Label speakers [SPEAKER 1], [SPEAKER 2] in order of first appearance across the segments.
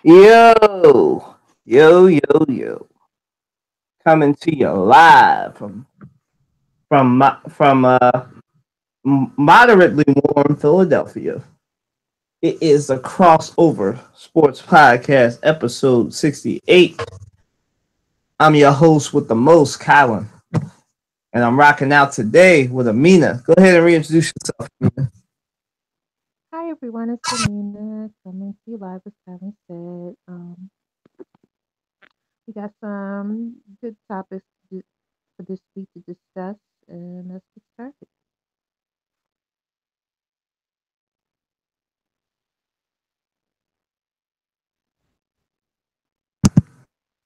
[SPEAKER 1] Yo, yo, coming to you live from moderately warm Philadelphia. It is a crossover sports podcast, episode 68. I'm your host with the most, Kylan, and I'm rocking out today with Amina. Go ahead and reintroduce yourself, Amina.
[SPEAKER 2] Hi everyone, it's Amina coming to you live as Kevin said. We got some good topics for this week to discuss, and let's get started.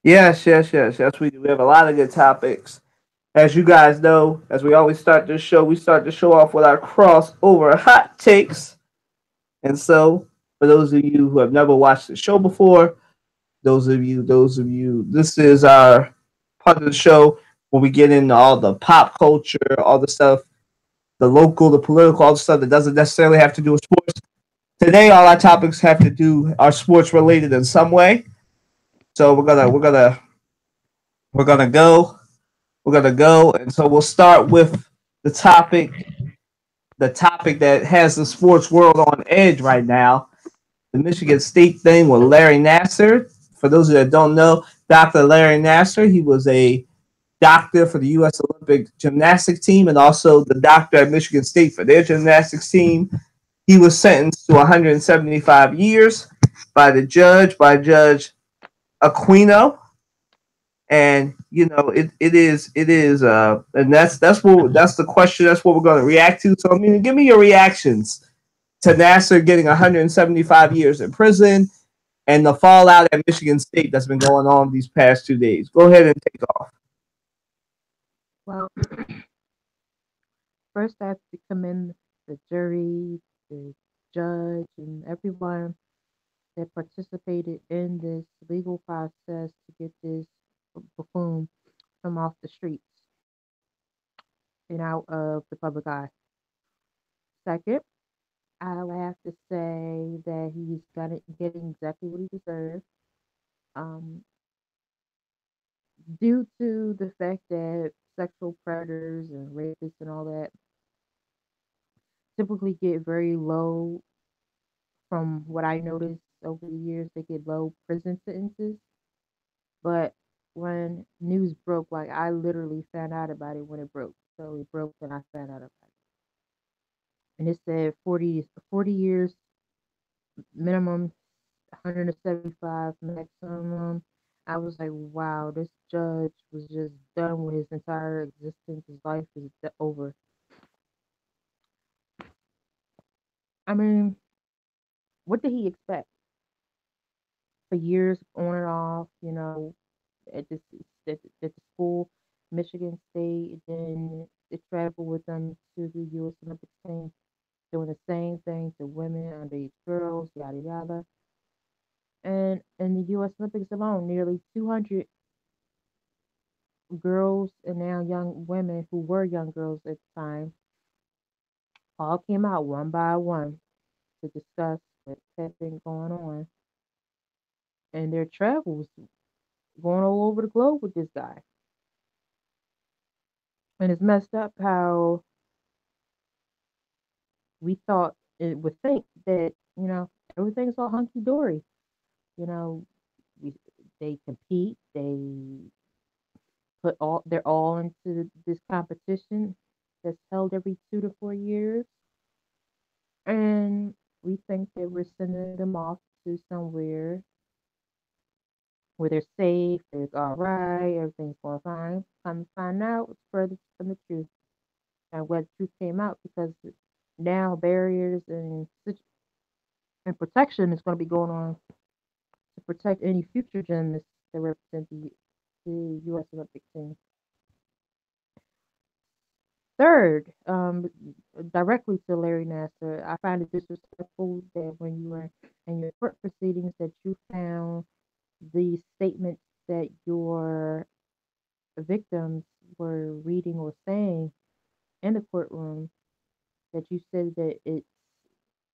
[SPEAKER 1] Yes. We do. We have a lot of good topics. As you guys know, as we always start this show, we start the show off with our crossover hot takes. And so, for those of you who have never watched the show before, those of you, this is our part of the show where we get into all the pop culture, all the stuff, the local, the political, all the stuff that doesn't necessarily have to do with sports. Today, all our topics have to do are sports related in some way. So we're gonna go, and so we'll start with the topic, the topic that has the sports world on edge right now, the Michigan State thing with Larry Nasser. For those of you that don't know, Dr. Larry Nasser, he was a doctor for the U.S. Olympic gymnastics team and also the doctor at Michigan State for their gymnastics team. He was sentenced to 175 years by Judge Aquino. And and that's the question. That's what we're going to react to. So I mean, give me your reactions to Nasser getting 175 years in prison and the fallout at Michigan State that's been going on these past 2 days. Go ahead and take off.
[SPEAKER 2] Well, first I have to commend the jury, the judge, and everyone that participated in this legal process to get this buffoon from off the streets and out of the public eye. Second, I would have to say that getting exactly what he deserved. Um, due to the fact that sexual predators and rapists and all that typically get very low, from what I noticed over the years, they get low prison sentences. But when news broke, like I literally found out about it when it broke. So it broke and I found out about it. And it said 40 years minimum, 175 maximum. I was like, wow, this judge was just done with his entire existence. His life is over. I mean, what did he expect? For years, on and off, at this at the school, Michigan State, then they traveled with them to the U.S. Olympic team, doing the same thing to women, underage girls, yada yada. And in the U.S. Olympics alone, nearly 200 girls and now young women who were young girls at the time all came out one by one to discuss what had been going on and their travels going all over the globe with this guy. And it's messed up how we thought it would think that, everything's all hunky dory. You know, we, they compete, they put all they're all into this competition that's held every 2 to 4 years. And we think that we're sending them off to somewhere where they're safe, it's all right, everything's going fine. Come to find out, it's further from the truth. And where the truth came out, because now barriers and protection is going to be going on to protect any future gymnasts that represent the U.S. Olympic team. Third, directly to Larry Nasser, I find it disrespectful that when you were in your court proceedings that you found the statements that your victims were reading or saying in the courtroom, that you said that it's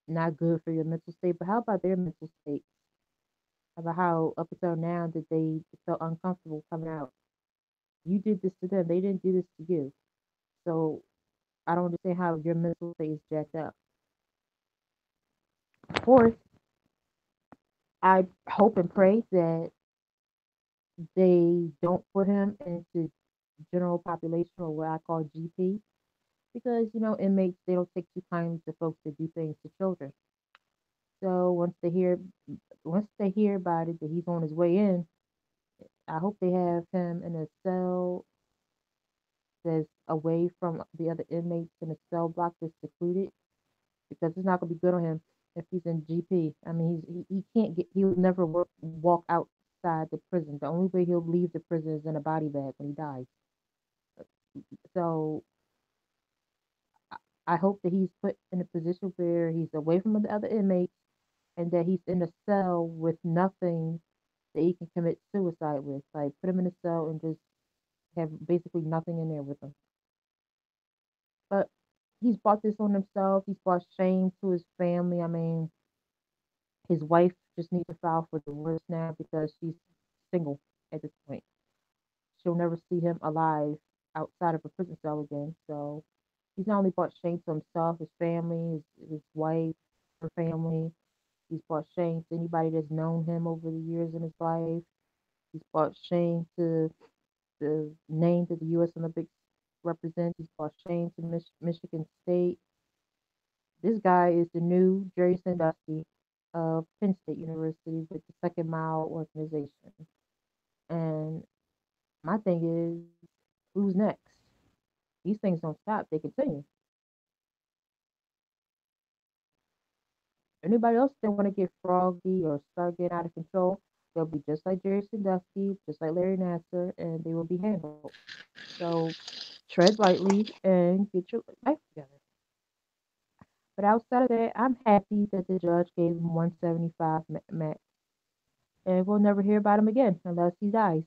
[SPEAKER 2] not good for your mental state. But how about their mental state? about how up until now that they felt uncomfortable coming out. You did this to them. They didn't do this to you. So I don't understand how your mental state is jacked up. Fourth, I hope and pray that they don't put him into general population or what I call GP because inmates they don't take too kindly to folks that do things to children. So once they hear about it that he's on his way in, I hope they have him in a cell that's away from the other inmates in a cell block that's secluded because it's not gonna be good on him if he's in GP. I mean, he can't he'll never walk outside the prison. The only way he'll leave the prison is in a body bag when he dies. So I hope that he's put in a position where he's away from the other inmates and that he's in a cell with nothing that he can commit suicide with. Like put him in a cell and just have basically nothing in there with him. But he's brought this on himself. He's brought shame to his family. I mean, his wife just needs to file for divorce now because she's single at this point. She'll never see him alive outside of a prison cell again. So he's not only brought shame to himself, his family, his wife, her family. He's brought shame to anybody that's known him over the years in his life. He's brought shame to the name that the U.S. Olympics represents. He's brought shame to Michigan State. This guy is the new Jerry Sandusky of Penn State University with the Second Mile organization. And my thing is, who's next? These things don't stop; they continue. Anybody else that want to get froggy or start getting out of control, they'll be just like Jerry Sandusky, just like Larry Nasser, and they will be handled. So tread lightly and get your life together. But outside of that, I'm happy that the judge gave him 175 max, and we'll never hear about him again unless he dies.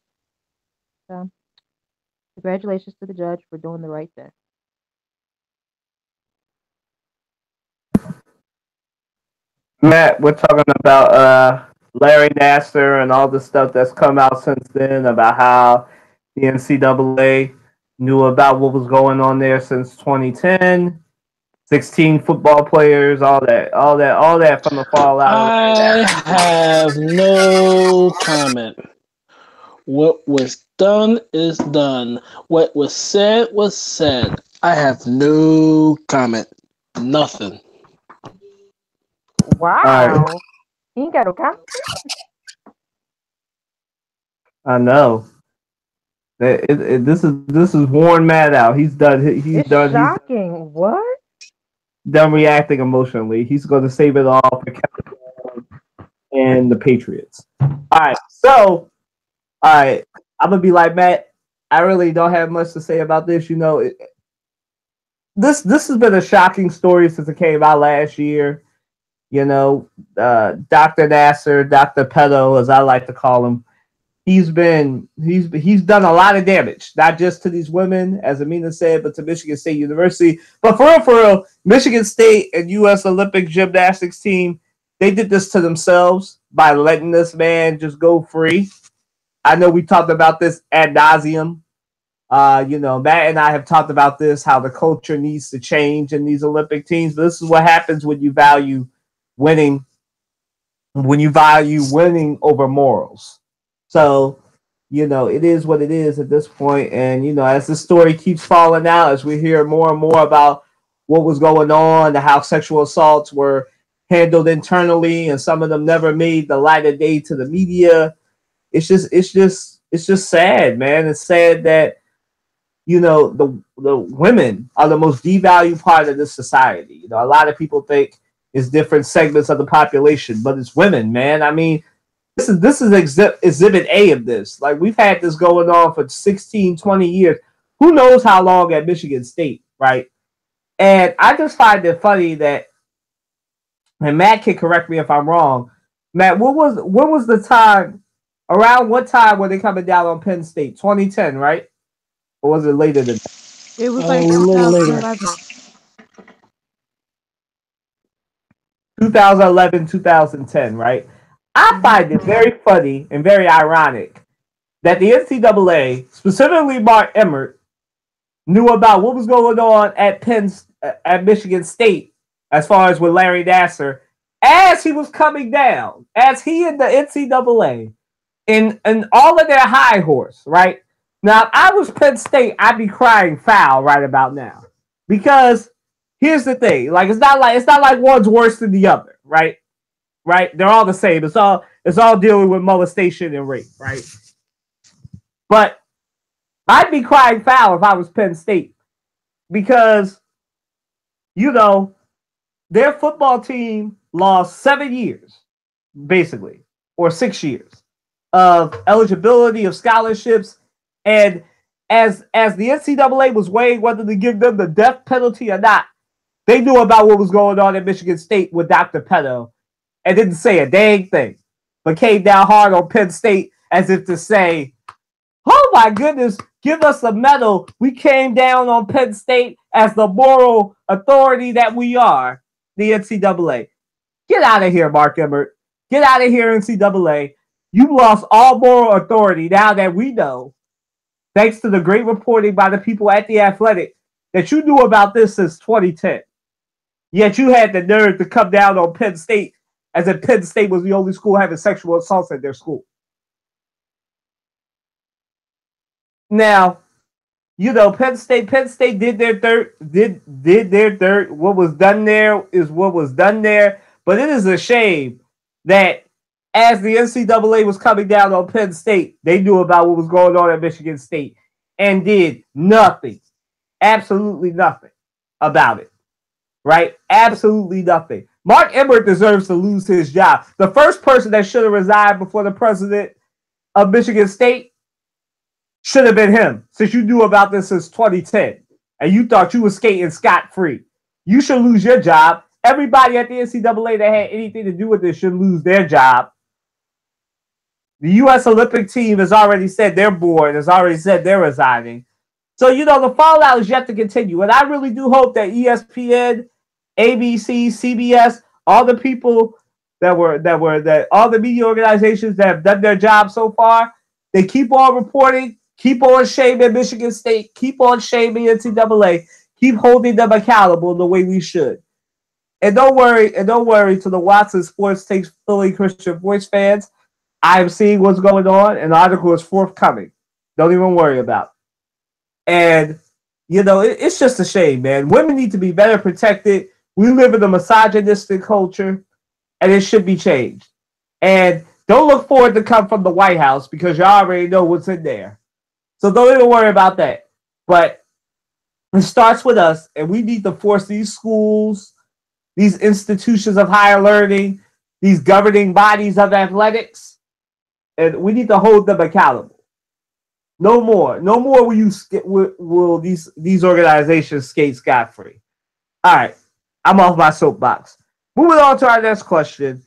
[SPEAKER 2] So congratulations to the judge for doing the right thing.
[SPEAKER 1] Matt, we're talking about Larry Nasser and all the stuff that's come out since then about how the NCAA knew about what was going on there since 2010. 16 football players, all that from the fallout of Larry
[SPEAKER 3] I
[SPEAKER 1] Nasser.
[SPEAKER 3] have no comment. What was done is done. What was said was said. I have no comment. Nothing.
[SPEAKER 1] All right,
[SPEAKER 2] Wow. He ain't got no comment.
[SPEAKER 1] I know. This is worn Matt out. He's done. He's
[SPEAKER 2] It's
[SPEAKER 1] done. He's
[SPEAKER 2] shocking. What?
[SPEAKER 1] done reacting emotionally. He's going to save it all for Kevin and the Patriots. All right, so all right, I'm gonna be like Matt. I really don't have much to say about this. This has been a shocking story since it came out last year. Dr. Nasser, Dr. Pedo, as I like to call him, he's done a lot of damage, not just to these women, as Amina said, but to Michigan State University. But for real, Michigan State and U.S. Olympic gymnastics team, they did this to themselves by letting this man just go free. I know we talked about this ad nauseum. Matt and I have talked about this, how the culture needs to change in these Olympic teams. But this is what happens winning, when you value winning over morals. So, it is what it is at this point. And, as the story keeps falling out, as we hear more and more about what was going on, and how sexual assaults were handled internally, and some of them never made the light of day to the media. It's just sad, man. It's sad that the women are the most devalued part of this society. A lot of people think it's different segments of the population, but it's women, man. I mean, this is exhibit A of this. Like, we've had this going on for 16, 20 years. Who knows how long at Michigan State, right? And I just find it funny that, and Matt can correct me if I'm wrong. Matt, what was the time? Around what time were they coming down on Penn State? 2010, right? Or was it later than that?
[SPEAKER 2] It was
[SPEAKER 3] A
[SPEAKER 2] like
[SPEAKER 3] little later.
[SPEAKER 2] 2011.
[SPEAKER 1] 2011, 2010, right? I find it very funny and very ironic that the NCAA, specifically Mark Emmert, knew about what was going on at Michigan State as far as with Larry Nassar as he was coming down, as he and the NCAA in all of their high horse, right? Now, if I was Penn State, I'd be crying foul right about now. Because here's the thing, like it's not like one's worse than the other, right? Right? They're all the same. It's all dealing with molestation and rape, right? But I'd be crying foul if I was Penn State because you know their football team lost 7 years, basically, or 6 years of eligibility of scholarships, and as the NCAA was weighing whether to give them the death penalty or not, they knew about what was going on at Michigan State with Dr. Petto and didn't say a dang thing, but came down hard on Penn State as if to say, oh my goodness, give us a medal. We came down on Penn State as the moral authority that we are, the NCAA. Get out of here, Mark Emmert. Get out of here, NCAA. You lost all moral authority now that we know, thanks to the great reporting by the people at The Athletic, that you knew about this since 2010. Yet you had the nerve to come down on Penn State as if Penn State was the only school having sexual assaults at their school. Now, Penn State did their dirt, did their dirt. What was done there is what was done there. But it is a shame that as the NCAA was coming down on Penn State, they knew about what was going on at Michigan State and did nothing, absolutely nothing about it. Right? Absolutely nothing. Mark Emmert deserves to lose his job. The first person that should have resigned before the president of Michigan State should have been him, since you knew about this since 2010 and you thought you were skating scot-free. You should lose your job. Everybody at the NCAA that had anything to do with this should lose their job. The U.S. Olympic team has already said their board has already said they're resigning. So, the fallout is yet to continue. And I really do hope that ESPN, ABC, CBS, all the people that all the media organizations that have done their job so far, they keep on reporting, keep on shaming Michigan State, keep on shaming NCAA, keep holding them accountable the way we should. And don't worry to the Watson Sports Takes Philly Christian Voice fans. I am seeing what's going on, and the article is forthcoming. Don't even worry about it. And, it's just a shame, man. Women need to be better protected. We live in a misogynistic culture, and it should be changed. And don't look forward to come from the White House because you already know what's in there. So don't even worry about that. But it starts with us, and we need to force these schools, these institutions of higher learning, these governing bodies of athletics, and we need to hold them accountable. No more will these organizations skate scot-free. All right, I'm off my soapbox. Moving on to our next question.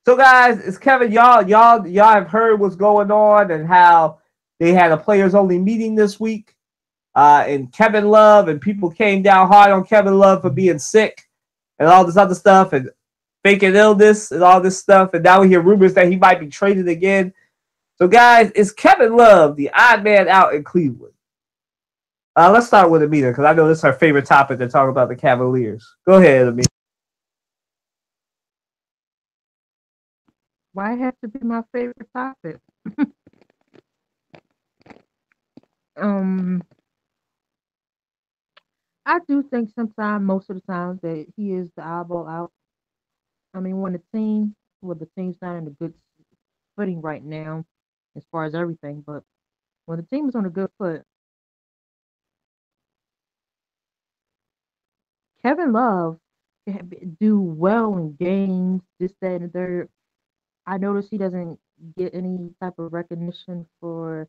[SPEAKER 1] So, guys, it's Kevin. Y'all have heard what's going on and how they had a players-only meeting this week, and Kevin Love and people came down hard on Kevin Love for being sick and all this other stuff and faking illness and all this stuff. And now we hear rumors that he might be traded again. So, guys, is Kevin Love the odd man out in Cleveland? Let's start with Amita, because I know this is her favorite topic to talk about the Cavaliers. Go ahead, Amita.
[SPEAKER 2] Why have to be my favorite topic? um, I do think sometimes, most of the times, that he is the eyeball out. I mean, the team's not in a good footing right now, as far as everything, but when the team is on a good foot, Kevin Love can do well in games, this, that, and the third. I notice he doesn't get any type of recognition for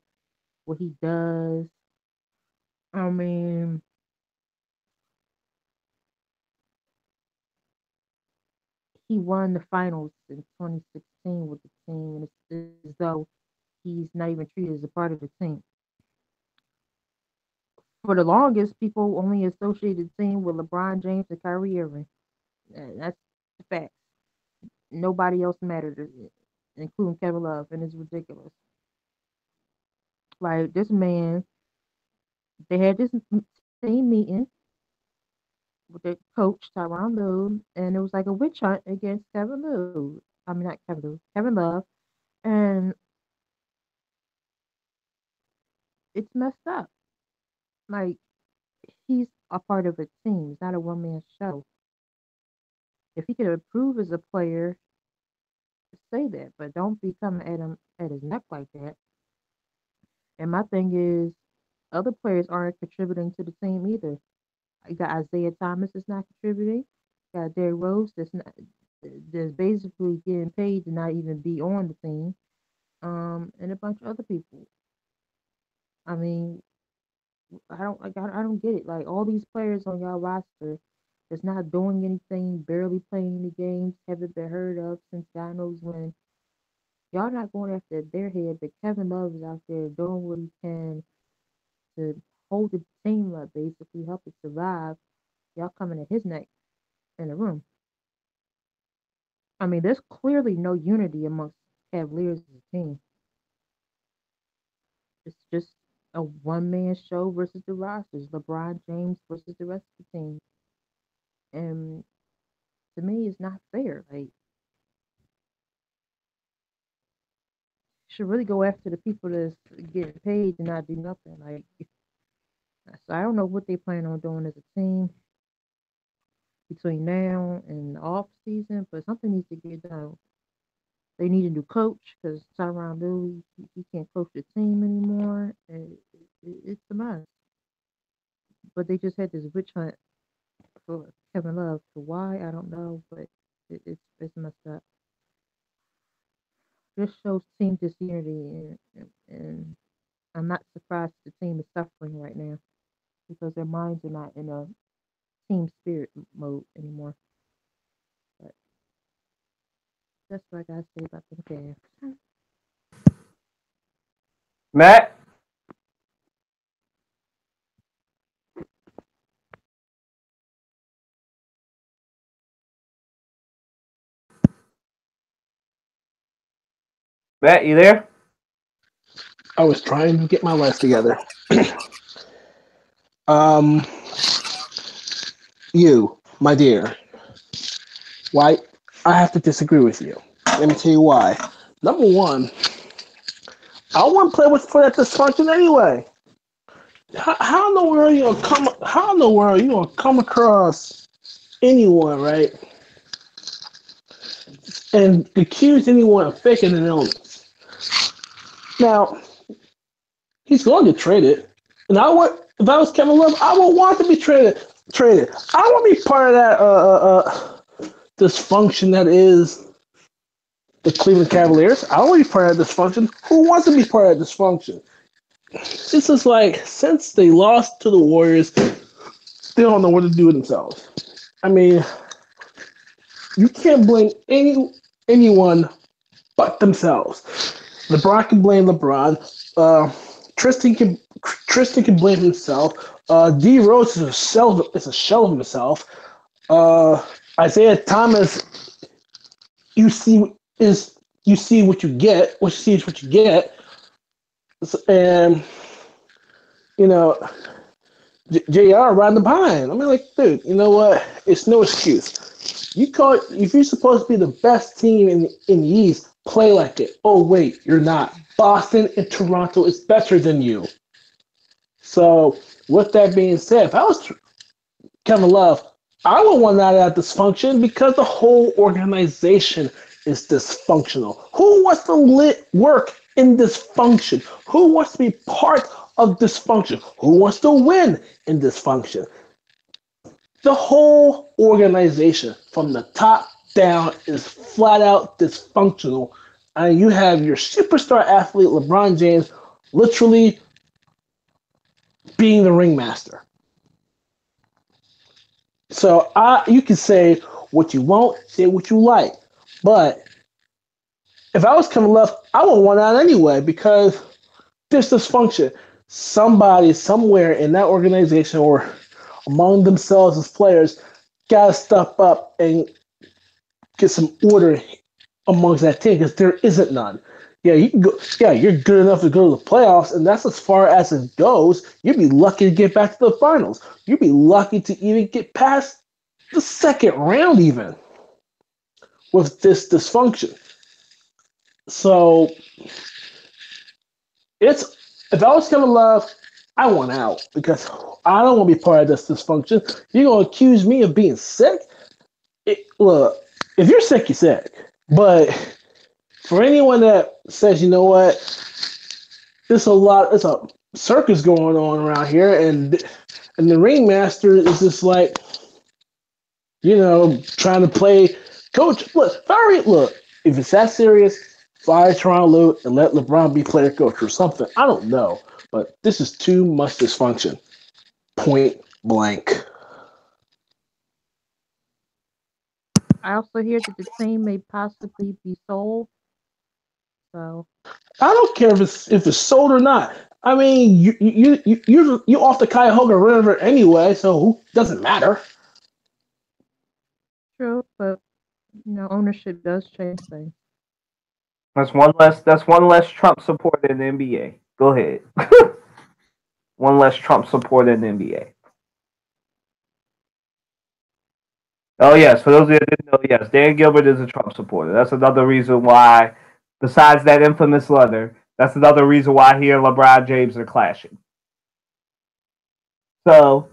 [SPEAKER 2] what he does. I mean, he won the finals in 2016 with the team, and it's as though he's not even treated as a part of the team. For the longest, people only associated the team with LeBron James and Kyrie Irving. That's the fact. Nobody else mattered. including Kevin Love, and it's ridiculous. Like this man, they had this team meeting with their coach Tyronn Lue, and it was like a witch hunt against Kevin Love. I mean, not Kevin Love, Kevin Love, and it's messed up. Like he's a part of a team. It's not a one man show. If he could improve as a player, say that, but don't be coming at him at his neck like that. And my thing is, other players aren't contributing to the team either. You got Isaiah Thomas that's not contributing. You got Derrick Rose that's basically getting paid to not even be on the team. And a bunch of other people. I mean, I don't get it. Like all these players on y'all roster that's not doing anything, barely playing any games, haven't been heard of since God knows when. Y'all not going after their head, but Kevin Love is out there doing what he can to hold the team up, basically help it survive. Y'all coming at his neck in the room. I mean, there's clearly no unity amongst Cavaliers as a team. It's just a one man show versus the rosters, LeBron James versus the rest of the team. And to me, it's not fair. Like, should really go after the people that's getting paid to not do nothing. Like, so I don't know what they plan on doing as a team between now and the off season, but something needs to get done. They need a new coach because Tyronn Lue he can't coach the team anymore, and it's a mess. But they just had this witch hunt for Kevin Love. So why I don't know, but it's messed up. This shows team disunity, and I'm not surprised the team is suffering right now because their minds are not in a team spirit mode anymore. But that's what I gotta say about them Cavs.
[SPEAKER 1] Matt? Matt, you there?
[SPEAKER 3] I was trying to get my life together. um, you, my dear, why I have to disagree with you. Let me tell you why. Number one, I want to play for that dysfunction anyway. How in the world you gonna come? How in the world you gonna come across anyone, right? And accuse anyone of faking an illness. Now, he's going to get traded. And if I was Kevin Love, I would want to be traded. I want to be part of that dysfunction that is the Cleveland Cavaliers. I want to be part of that dysfunction. Who wants to be part of that dysfunction? It's just like, since they lost to the Warriors, they don't know what to do with themselves. I mean, you can't blame anyone but themselves. LeBron can blame LeBron. Tristan can blame himself. D Rose is a shell of himself. Isaiah Thomas, you see what you get. What you see is what you get. And you know, JR riding behind. I mean, like, dude, you know what? It's no excuse. If you're supposed to be the best team in the East, play like it. Oh wait, you're not. Boston and Toronto is better than you. So, with that being said, if I was Kevin Love, I would want out of that dysfunction because the whole organization is dysfunctional. Who wants to work in dysfunction? Who wants to be part of dysfunction? Who wants to win in dysfunction? The whole organization, from the top down, is flat out dysfunctional. And you have your superstar athlete, LeBron James, literally being the ringmaster. So you can say what you want, say what you like. But if I was Kevin Love, I would want out anyway because there's dysfunction. Somebody somewhere in that organization or among themselves as players got to step up and get some order amongst that team because there isn't none. Yeah, you can go. Yeah, you're good enough to go to the playoffs, and that's as far as it goes. You'd be lucky to get back to the finals. You'd be lucky to even get past the second round, even with this dysfunction. So it's if I was Kevin Love, I want out because I don't want to be part of this dysfunction. You're gonna accuse me of being sick? Look, if you're sick, you're sick. But for anyone that says, you know what, there's a circus going on around here, and the ringmaster is just like, trying to play coach. Look, if it's that serious, fire Toronto Lue and let LeBron be player coach or something. I don't know, but this is too much dysfunction. Point blank.
[SPEAKER 2] I also hear that the team may possibly be sold. So
[SPEAKER 3] I don't care if it's sold or not. I mean, you off the Cuyahoga River anyway, so who doesn't matter.
[SPEAKER 2] true, but ownership does change things.
[SPEAKER 1] That's one less Trump supporter in the NBA. Go ahead. One less Trump supporter in the NBA. Oh yes, for those of you that didn't know, yes, Dan Gilbert is a Trump supporter. That's another reason why, besides that infamous letter, that's another reason why he and LeBron James are clashing. So,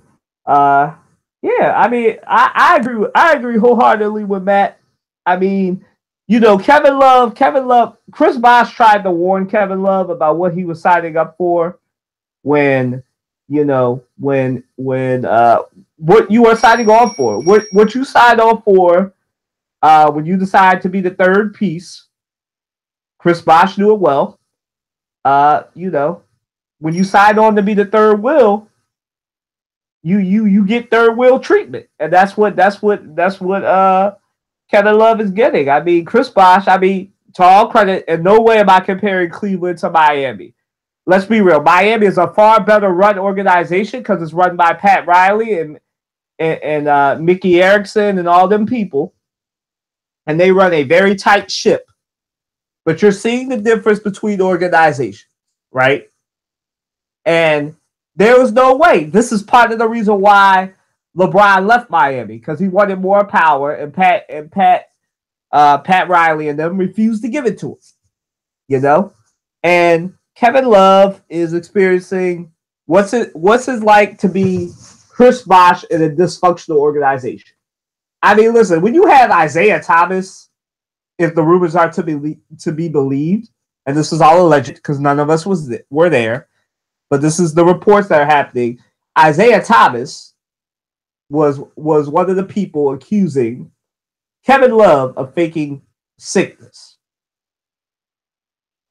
[SPEAKER 1] yeah, I mean, I agree. I agree wholeheartedly with Matt. I mean, Kevin Love, Chris Bosh tried to warn Kevin Love about what he was signing up for when what you are signing on for, what you signed on for when you decide to be the third piece. Chris Bosh knew it well. When you signed on to be the third wheel, you get third wheel treatment, and that's what Kevin Love is getting. I mean, Chris Bosh. I mean, to all credit, in no way am I comparing Cleveland to Miami. Let's be real. Miami is a far better run organization because it's run by Pat Riley and Mickey Erickson and all them people, and they run a very tight ship. But you're seeing the difference between organizations, right? And there was no way. This is part of the reason why LeBron left Miami, because he wanted more power, and Pat Riley and them refused to give it to him. And Kevin Love is experiencing what's it like to be Chris Bosh in a dysfunctional organization. I mean, listen, when you have Isaiah Thomas, if the rumors are to be believed, and this is all alleged because none of us were there, but this is the reports that are happening. Isaiah Thomas was one of the people accusing Kevin Love of faking sickness.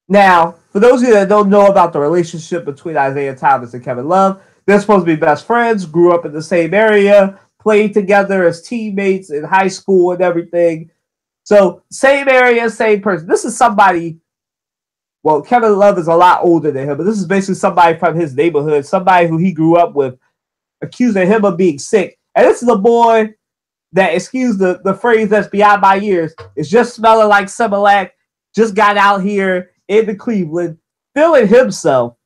[SPEAKER 1] Now, for those of you that don't know about the relationship between Isaiah Thomas and Kevin Love, they're supposed to be best friends, grew up in the same area, played together as teammates in high school and everything. So, same area, same person. This is somebody, well, Kevin Love is a lot older than him, but this is basically somebody from his neighborhood, somebody who he grew up with, accusing him of being sick. And this is a boy that, excuse the phrase that's beyond my years, is just smelling like Similac, just got out here into Cleveland, feeling himself.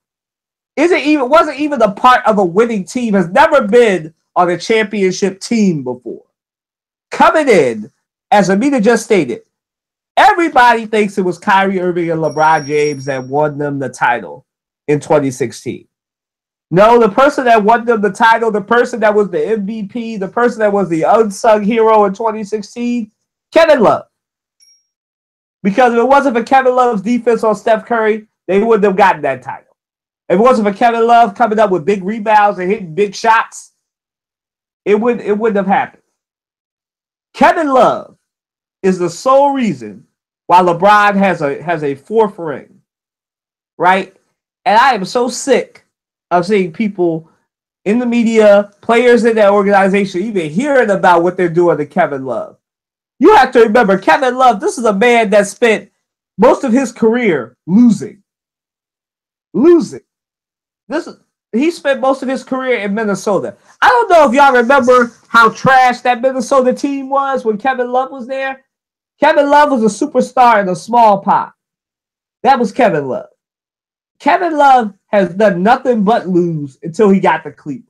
[SPEAKER 1] Wasn't even a part of a winning team, has never been on a championship team before. Coming in, as Amita just stated, everybody thinks it was Kyrie Irving and LeBron James that won them the title in 2016. No, the person that won them the title, the person that was the MVP, the person that was the unsung hero in 2016, Kevin Love. Because if it wasn't for Kevin Love's defense on Steph Curry, they wouldn't have gotten that title. If it wasn't for Kevin Love coming up with big rebounds and hitting big shots, it wouldn't have happened. Kevin Love is the sole reason why LeBron has a fourth ring, right? And I am so sick of seeing people in the media, players in that organization, even hearing about what they're doing to Kevin Love. You have to remember, Kevin Love, this is a man that spent most of his career losing. He spent most of his career in Minnesota. I don't know if y'all remember how trash that Minnesota team was when Kevin Love was there. Kevin Love was a superstar in a small pot. That was Kevin Love. Kevin Love has done nothing but lose until he got to Cleveland.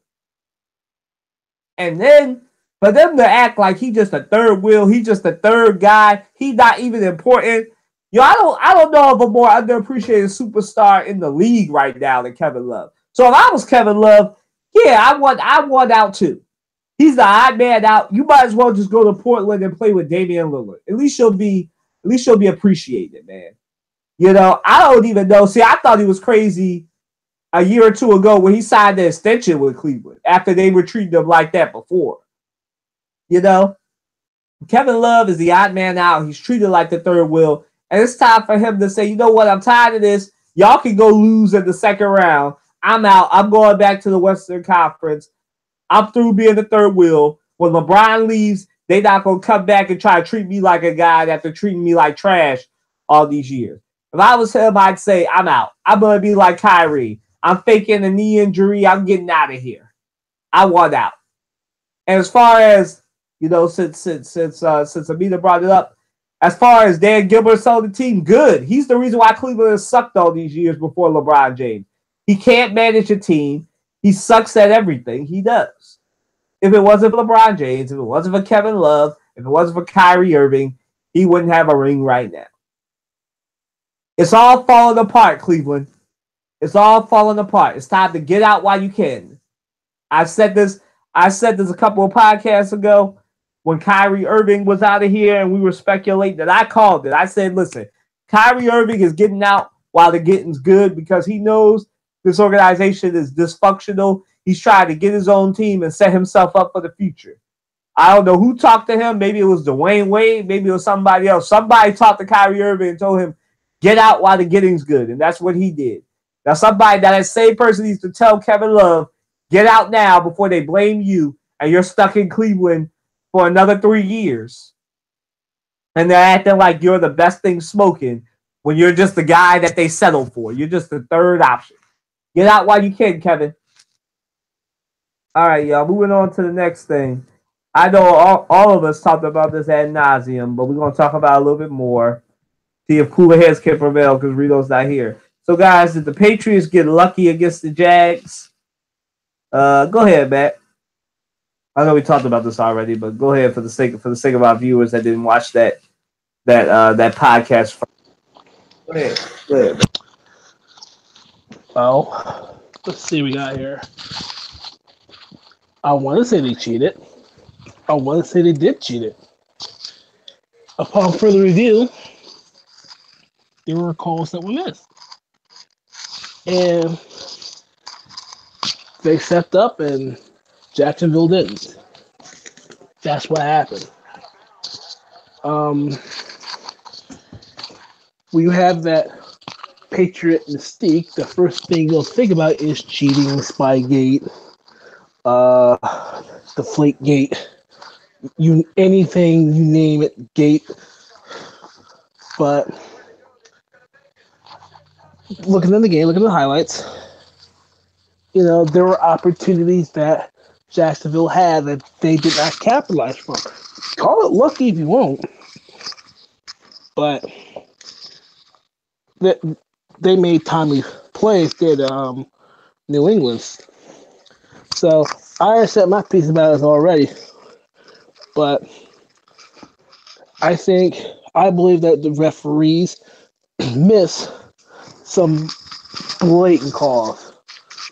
[SPEAKER 1] And then for them to act like he just a third wheel, he just a third guy, he not even important. I don't know of a more underappreciated superstar in the league right now than Kevin Love. So if I was Kevin Love, yeah, I want out too. He's the odd man out. You might as well just go to Portland and play with Damian Lillard. At least you'll be appreciated, man. I don't even know. See, I thought he was crazy a year or two ago when he signed the extension with Cleveland after they were treating him like that before. Kevin Love is the odd man out. He's treated like the third wheel. And it's time for him to say, you know what? I'm tired of this. Y'all can go lose in the second round. I'm out. I'm going back to the Western Conference. I'm through being the third wheel. When LeBron leaves, they're not going to come back and try to treat me like a guy after treating me like trash all these years. If I was him, I'd say, I'm out. I'm going to be like Kyrie. I'm faking a knee injury. I'm getting out of here. I want out. And as far as, since Amina brought it up, as far as Dan Gilbert sold the team, good. He's the reason why Cleveland has sucked all these years before LeBron James. He can't manage a team. He sucks at everything he does. If it wasn't for LeBron James, if it wasn't for Kevin Love, if it wasn't for Kyrie Irving, he wouldn't have a ring right now. It's all falling apart, Cleveland. It's all falling apart. It's time to get out while you can. I said this a couple of podcasts ago when Kyrie Irving was out of here and we were speculating that I called it. I said, listen, Kyrie Irving is getting out while the getting's good because he knows this organization is dysfunctional. He's trying to get his own team and set himself up for the future. I don't know who talked to him. Maybe it was Dwayne Wade. Maybe it was somebody else. Somebody talked to Kyrie Irving and told him, get out while the getting's good. And that's what he did. Now, that same person needs to tell Kevin Love, get out now before they blame you and you're stuck in Cleveland for another 3 years. And they're acting like you're the best thing smoking when you're just the guy that they settled for. You're just the third option. Get out while you can, Kevin. All right, y'all. Moving on to the next thing. I know all of us talked about this ad nauseum, but we're going to talk about it a little bit more. See if cooler heads can prevail because Rito's not here. So, guys, did the Patriots get lucky against the Jags? Go ahead, Matt. I know we talked about this already, but go ahead for the sake of our viewers that didn't watch that podcast. Go ahead.
[SPEAKER 3] Well, let's see what we got here. I want to say they cheated. I want to say they did cheat it. Upon further review, there were calls that were missed. And they stepped up and Jacksonville didn't. That's what happened. When you have that Patriot mystique, the first thing you'll think about is cheating, Spygate, Deflategate, anything you name it, gate. But looking at the game, looking at the highlights, there were opportunities that Jacksonville had that they did not capitalize from. Call it lucky if you want, but they made timely plays, did New England. So I already said my piece about it already, but I believe that the referees miss some blatant calls,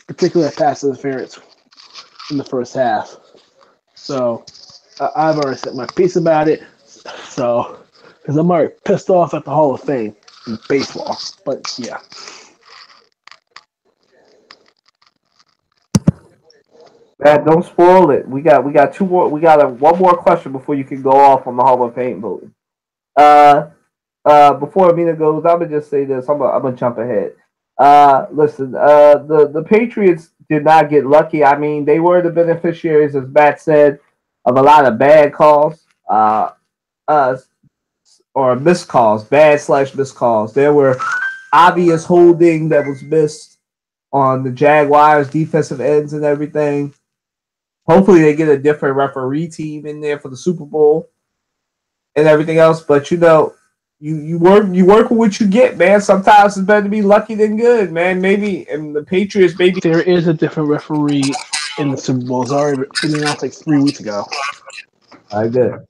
[SPEAKER 3] particularly at pass interference in the first half. So I've already said my piece about it. So, because I'm already pissed off at the Hall of Fame in baseball. But yeah.
[SPEAKER 1] Matt, don't spoil it. We got two more. We got one more question before you can go off on the Hall of Fame voting. Before Amina goes, I'm gonna just say this. I'm gonna jump ahead. Listen, the Patriots did not get lucky. I mean, they were the beneficiaries, as Matt said, of a lot of bad calls, or missed calls, bad/missed calls. There were obvious holding that was missed on the Jaguars' defensive ends and everything. Hopefully, they get a different referee team in there for the Super Bowl. and everything else. But you work with what you get, man. Sometimes it's better to be lucky than good, man. Maybe and the Patriots, maybe
[SPEAKER 3] There is a different referee in the Super Bowl. It's already been announced like 3 weeks ago.
[SPEAKER 1] I good.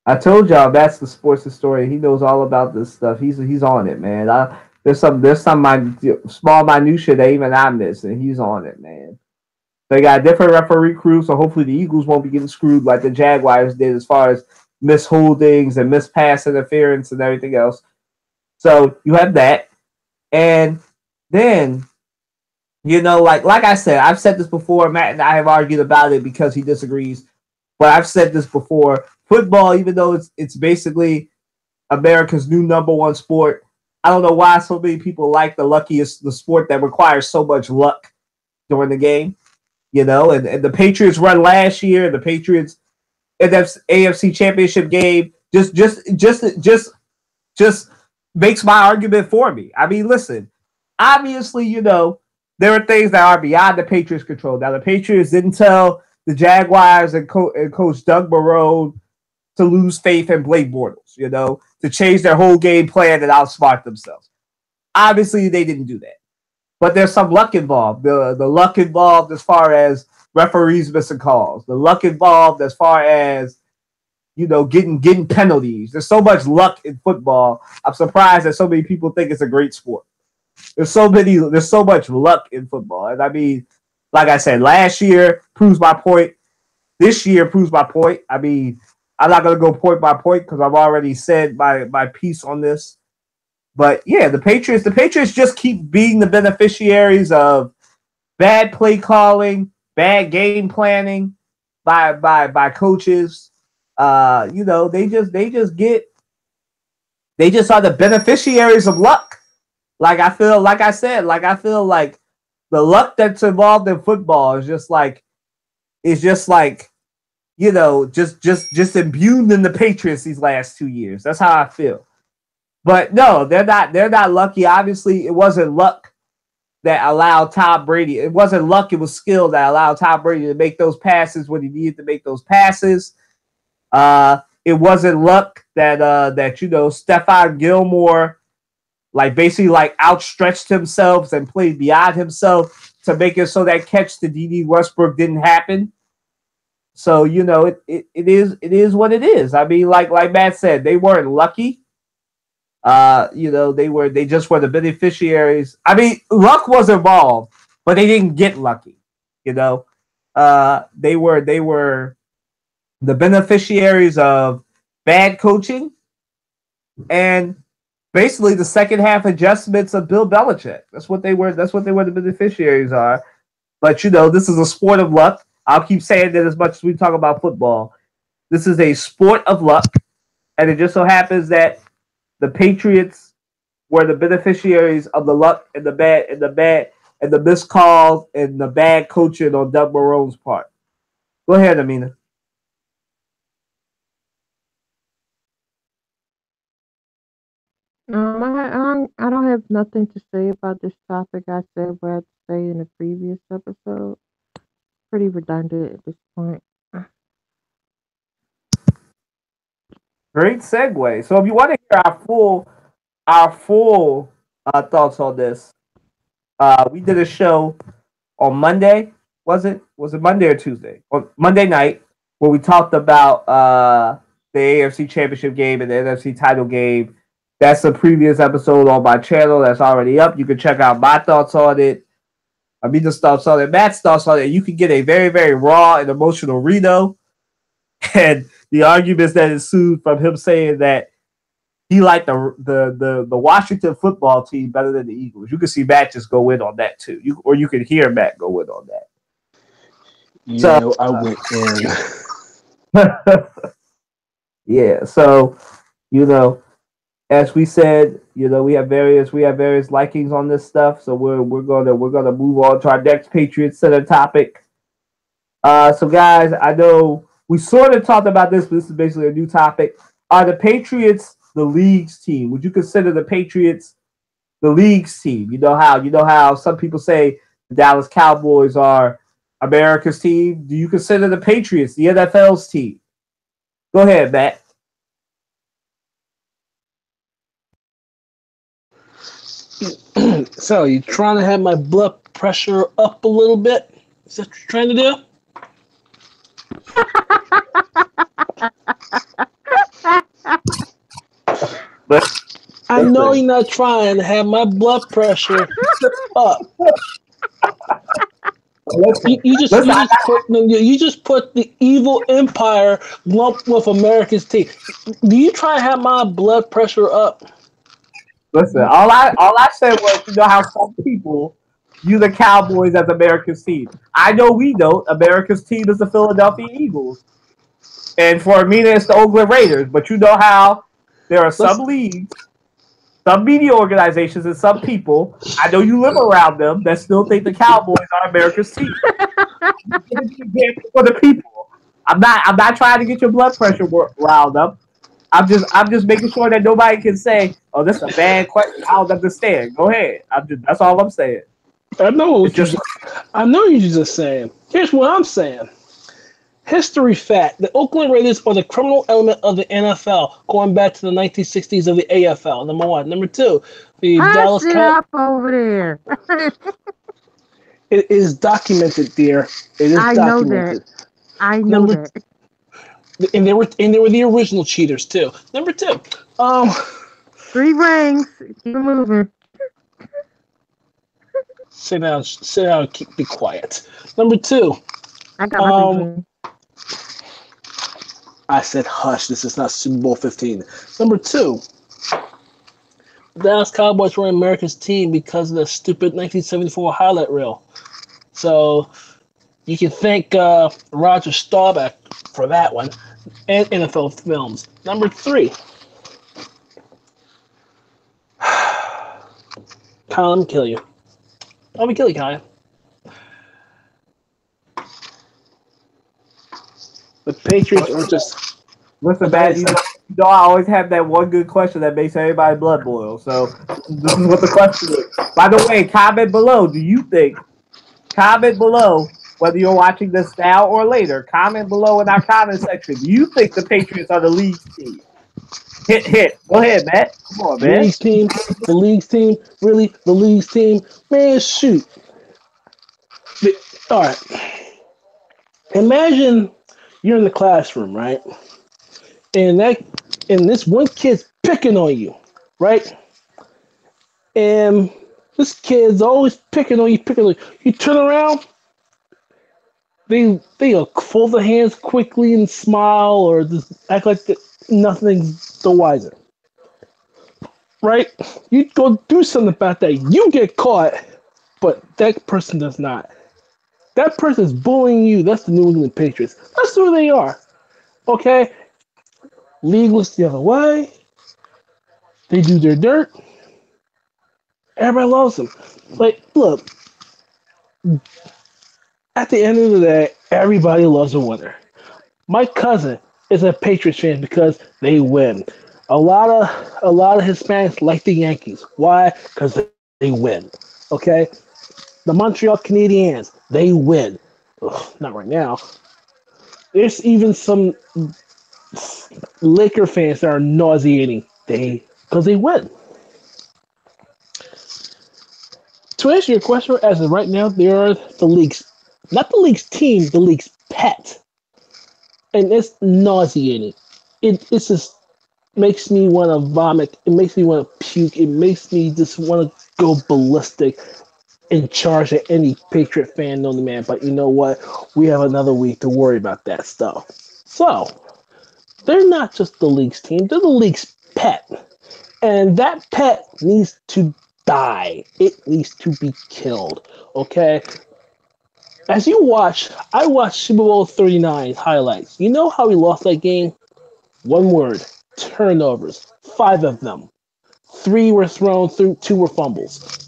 [SPEAKER 1] I told y'all that's the sports historian. He knows all about this stuff. He's on it, man. There's some small minutia that even I miss, and he's on it, man. They got different referee crews, so hopefully the Eagles won't be getting screwed like the Jaguars did as far as misholdings and mispass interference and everything else. So you have that, and then like I said, I've said this before. Matt and I have argued about it because he disagrees, but I've said this before. Football, even though it's basically America's new number one sport, I don't know why so many people like the sport that requires so much luck during the game. And the Patriots run last year, the Patriots AFC Championship game just makes my argument for me. I mean, listen, obviously, there are things that are beyond the Patriots' control. Now, the Patriots didn't tell the Jaguars and Coach Doug Marrone to lose faith in Blake Bortles, to change their whole game plan and outsmart themselves. Obviously, they didn't do that. But there's some luck involved. The luck involved as far as referees missing calls. The luck involved as far as, getting penalties. There's so much luck in football. I'm surprised that so many people think it's a great sport. There's so much luck in football. And I mean, like I said, last year proves my point. This year proves my point. I mean, I'm not going to go point by point because I've already said my piece on this. But yeah, the Patriots just keep being the beneficiaries of bad play calling, bad game planning by coaches. They just are the beneficiaries of luck. I feel like the luck that's involved in football is just imbued in the Patriots these last 2 years. That's how I feel. But no, they're not lucky. Obviously, it wasn't luck that allowed Tom Brady. It wasn't luck, it was skill that allowed Tom Brady to make those passes when he needed to make those passes. It wasn't luck that Stephon Gilmore basically outstretched himself and played beyond himself to make it so that catch to D.D. Westbrook didn't happen. So, it is what it is. I mean, like Matt said, they weren't lucky. They just were the beneficiaries. I mean, luck was involved, but they didn't get lucky. They were the beneficiaries of bad coaching and basically the second half adjustments of Bill Belichick. That's what they were. That's what the beneficiaries are. But this is a sport of luck. I'll keep saying that as much as we talk about football. This is a sport of luck, and it just so happens that the Patriots were the beneficiaries of the luck and the missed calls and the bad coaching on Doug Marrone's part. Go ahead, Amina.
[SPEAKER 2] I don't have nothing to say about this topic. I said what I had to say in the previous episode. Pretty redundant at this point.
[SPEAKER 1] Great segue. So if you want to hear our full thoughts on this, we did a show on Monday. Was it Monday or Tuesday? On Monday night, where we talked about the AFC Championship game and the NFC title game. That's the previous episode on my channel. That's already up. You can check out my thoughts on it. Amina's thoughts on it. Matt's thoughts on it. You can get a very, very raw and emotional Reno. And the arguments that ensued from him saying that he liked the Washington football team better than the Eagles. You can see Matt just go in on that too. You can hear Matt go in on that.
[SPEAKER 3] I went in.
[SPEAKER 1] Yeah, so as we said, we have various likings on this stuff. So we're gonna move on to our next Patriots Center topic. So guys, I know we sort of talked about this, but this is basically a new topic. Are the Patriots the league's team? Would you consider the Patriots the league's team? You know how some people say the Dallas Cowboys are America's team. Do you consider the Patriots the NFL's team? Go ahead, Matt.
[SPEAKER 3] So, you trying to have my blood pressure up a little bit? Is that what you're trying to do?
[SPEAKER 1] But
[SPEAKER 3] I know
[SPEAKER 1] listen,
[SPEAKER 3] you're not trying to have my blood pressure up.
[SPEAKER 1] listen, listen.
[SPEAKER 3] You just put the evil empire lumped with America's team. Do you try to have my blood pressure up?
[SPEAKER 1] Listen, all I said was, you know how some people view the Cowboys as America's team. I know we don't. America's team is the Philadelphia Eagles, and for me, it's the Oakland Raiders. But you know how there are some leagues, some media organizations, and some people. I know you live around them that still think the Cowboys are America's team. For the people, I'm not trying to get your blood pressure riled up. I'm just making sure that nobody can say, "Oh, this is a bad question." I don't understand. Go ahead. That's all I'm saying.
[SPEAKER 3] I know
[SPEAKER 1] It's just
[SPEAKER 3] I know you're just saying. Here's what I'm saying. History fact: the Oakland Raiders are the criminal element of the NFL, going back to the 1960s of the AFL. Number one. Number two, the Dallas
[SPEAKER 2] Hush it
[SPEAKER 3] Cow.
[SPEAKER 2] up over there.
[SPEAKER 3] It is documented, dear. It is
[SPEAKER 2] I know that.
[SPEAKER 3] documented.
[SPEAKER 2] I know
[SPEAKER 3] Number
[SPEAKER 2] that.
[SPEAKER 3] and they were the original cheaters too. Number two,
[SPEAKER 2] 3 rings. Keep it moving.
[SPEAKER 3] sit down, be quiet. Number two,
[SPEAKER 2] I got my 3 rings.
[SPEAKER 3] I said hush. This is not Super Bowl 15. Number two, the Dallas Cowboys were America's team because of the stupid 1974 highlight reel. So you can thank Roger Staubach for that one, and NFL Films. Number three, Kyle, let me kill you. Let me kill you, Kyle. The Patriots are just...
[SPEAKER 1] listen, man. You know, I always have that one good question that makes everybody blood boil. So this is what the question is. By the way, comment below. Do you think? Comment below whether you're watching this now or later. Comment below in our comment section. Do you think the Patriots are the league's team? Hit. Go ahead, Matt. Come on, man.
[SPEAKER 3] The league's team, really? The league's team? Man, shoot. All right. Imagine you're in the classroom, right? And this one kid's picking on you, right? And this kid's always picking on you. You turn around, they fold their hands quickly and smile, or just act like nothing's the wiser. Right? You go do something about that. You get caught, but that person does not. That person is bullying you. That's the New England Patriots. That's who they are. Okay? League looks the other way. They do their dirt. Everybody loves them. Like, look, at the end of the day, everybody loves a winner. My cousin is a Patriots fan because they win. A lot of Hispanics like the Yankees. Why? Because they win. Okay? The Montreal Canadiens, they win. Ugh, not right now. There's even some Laker fans that are nauseating. Because they win. To answer your question, as of right now, they are the league's, not the league's team, the league's pet. And it's nauseating. It just makes me want to vomit. It makes me want to puke. It makes me just want to go ballistic and charge at any Patriot fan known to man. But you know what? We have another week to worry about that stuff. So, they're not just the league's team. They're the league's pet. And that pet needs to die. It needs to be killed. Okay? As you watch, I watched Super Bowl 39 highlights. You know how we lost that game? One word. Turnovers. 5 of them. 3 were thrown, 2 were fumbles.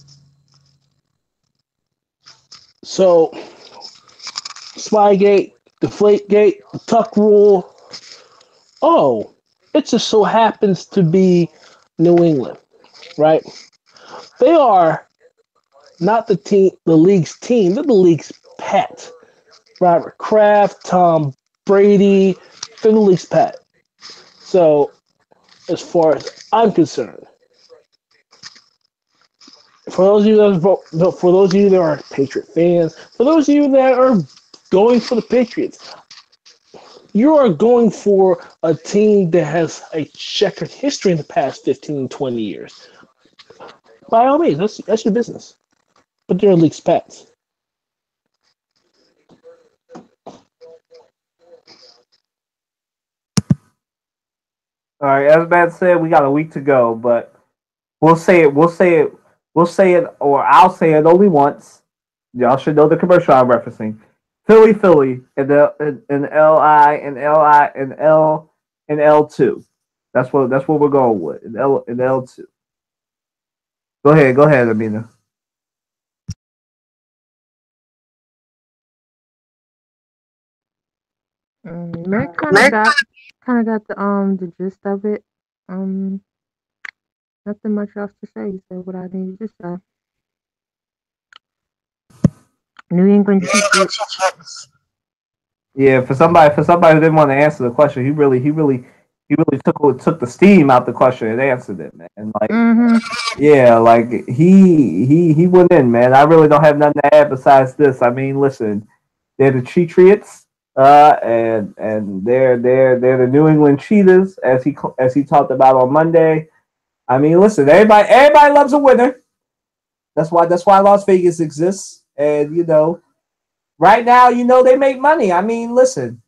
[SPEAKER 3] So, Spygate, Deflategate, the Tuck Rule. Oh, it just so happens to be New England, right? They are not the league's team. They're the league's pet. Robert Kraft, Tom Brady, they're the league's pet. So, as far as I'm concerned, for those of you that vote, for those of you that are Patriot fans, for those of you that are going for the Patriots, you are going for a team that has a checkered history in the past 15, 20 years. By all means, that's your business. But they're league's pets.
[SPEAKER 1] All right, as Matt said, we got a week to go, but we'll say it. Or I'll say it only once. Y'all should know the commercial I'm referencing. Philly, and LI and LI and L and L2. That's what we're going with. And L2. Go ahead, Amina.
[SPEAKER 2] Matt kind of got the gist of it. Nothing much else to say. He said what I needed to say. New England Patriots.
[SPEAKER 1] Yeah, for somebody who didn't want to answer the question, he really took the steam out the question and answered it, man. Like, yeah, like he went in, man. I really don't have nothing to add besides this. I mean, listen, they're the Cheatriots, and they're the New England Cheetahs, as he talked about on Monday. I mean, listen, everybody loves a winner. That's why Las Vegas exists, and right now, they make money. I mean, listen,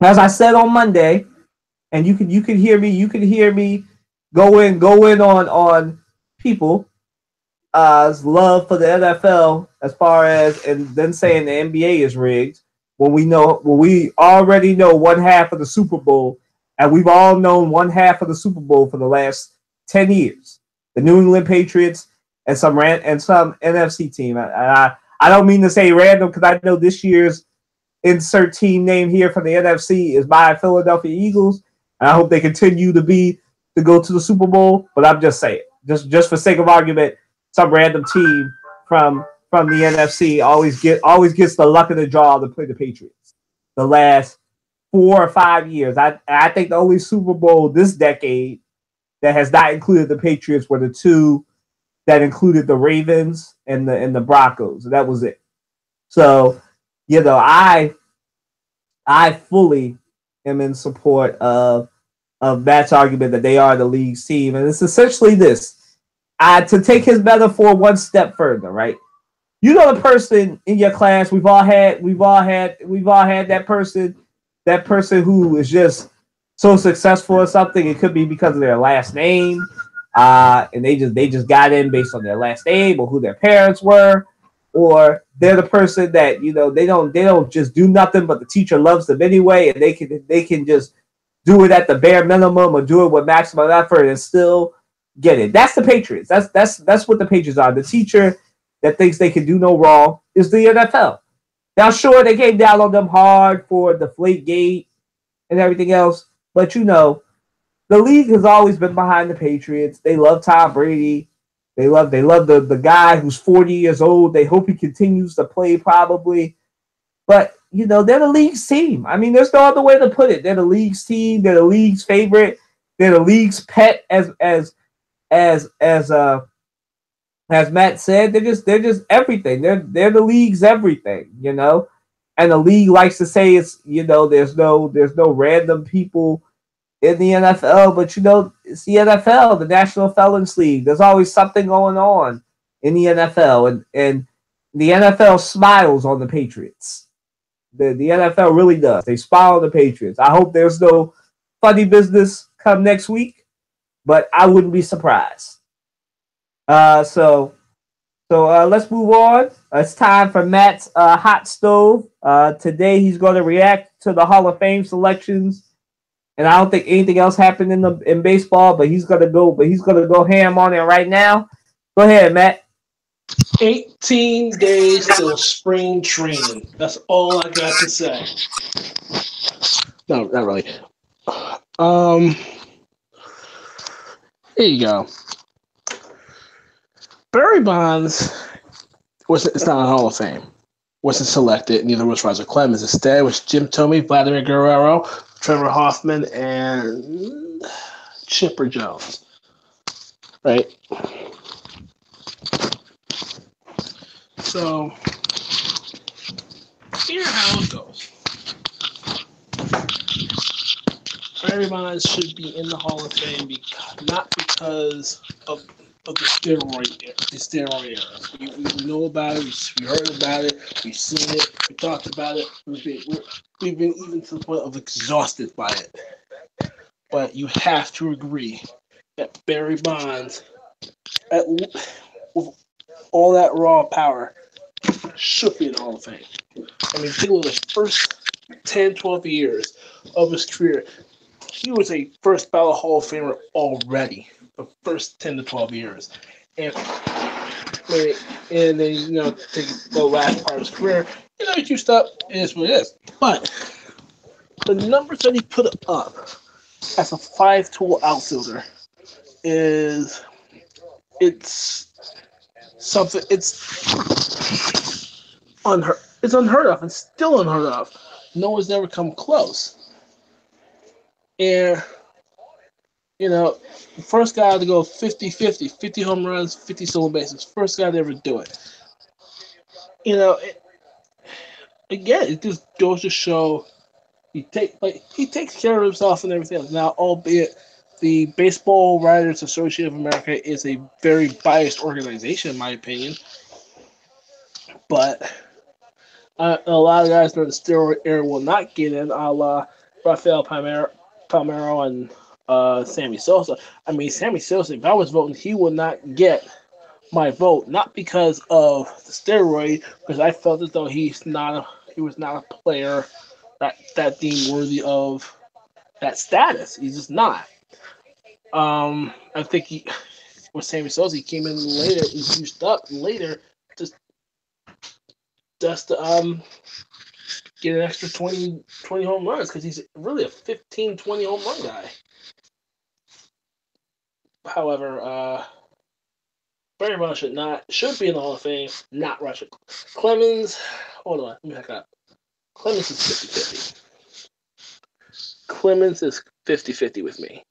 [SPEAKER 1] as I said on Monday, and you could hear me go in on people's love for the NFL as far as, and then saying the NBA is rigged when we already know one half of the Super Bowl, and we've all known one half of the Super Bowl for the last 10 years. The New England Patriots and some NFC team. I don't mean to say random because I know this year's insert team name here for the NFC is my Philadelphia Eagles. And I hope they continue to go to the Super Bowl. But I'm just saying, just for sake of argument, some random team from the NFC always gets the luck of the draw to play the Patriots. The last 4 or 5 years, I think the only Super Bowl this decade that has not included the Patriots were the two that included the Ravens and the Broncos. That was it. So, I fully am in support of Matt's argument that they are the league's team, and it's essentially this. To take his metaphor one step further, right? The person in your class, we've all had that person who is just so successful or something. It could be because of their last name. And they just got in based on their last name or who their parents were, or they're the person that they don't just do nothing, but the teacher loves them anyway, and they can just do it at the bare minimum or do it with maximum effort and still get it. That's the Patriots. That's what the Patriots are. The teacher that thinks they can do no wrong is the NFL. Now, sure, they came down on them hard for Deflategate and everything else, but the league has always been behind the Patriots. They love Tom Brady. They love the guy who's 40 years old. They hope he continues to play probably. But, they're the league's team. I mean, there's no other way to put it. They're the league's team. They're the league's favorite. They're the league's pet, as Matt said. They're just everything. They're the league's everything, And the league likes to say it's, there's no random people in the NFL, but it's the NFL, the National Felons League. There's always something going on in the NFL, and the NFL smiles on the Patriots. The NFL really does. They smile on the Patriots. I hope there's no funny business come next week, but I wouldn't be surprised. So let's move on. It's time for Matt's hot stove. Today he's going to react to the Hall of Fame selections. And I don't think anything else happened in baseball, but he's gonna go ham on it right now. Go ahead, Matt.
[SPEAKER 3] 18 days till spring training. That's all I got to say. No, not really. Here you go. Barry Bonds it's not a Hall of Fame. Wasn't selected. Neither was Roger Clemens. Instead, it was Jim Thome, Vladimir Guerrero, Trevor Hoffman, and Chipper Jones. Right? So, here's how it goes. Barry Bonds should be in the Hall of Fame not because of the steroid era. We know about it. We heard about it. We've seen it. We talked about it. We've been even to the point of exhausted by it. But you have to agree that Barry Bonds, with all that raw power, should be in the Hall of Fame. I mean, think of the first 10, 12 years of his career. He was a first ballot Hall of Famer already. The first 10 to 12 years. And then, take the last part of his career, he juiced up. It is what it is. But the numbers that he put up as a 5-tool outfielder it's something, it's unheard of and still unheard of. No one's ever come close. And, the first guy to go 50-50, 50 home runs, 50 stolen bases. First guy to ever do it. Again, it just goes to show he takes care of himself and everything else. Now, albeit the Baseball Writers Association of America is a very biased organization, in my opinion. But a lot of guys during the steroid era will not get in, a la Rafael Palmeiro and Sammy Sosa. I mean, Sammy Sosa, if I was voting, he would not get my vote, not because of the steroid, because I felt as though he was not a player that deemed worthy of that status. He's just not. I think with Sammy Sosa, he came in later, he juiced up later just to get an extra 20 home runs, because he's really a 15, 20 home run guy. However, Barry Bonds should be in the Hall of Fame, not Russia. Clemens, hold on, let me back up. Clemens is 50-50. Clemens is 50-50 with me,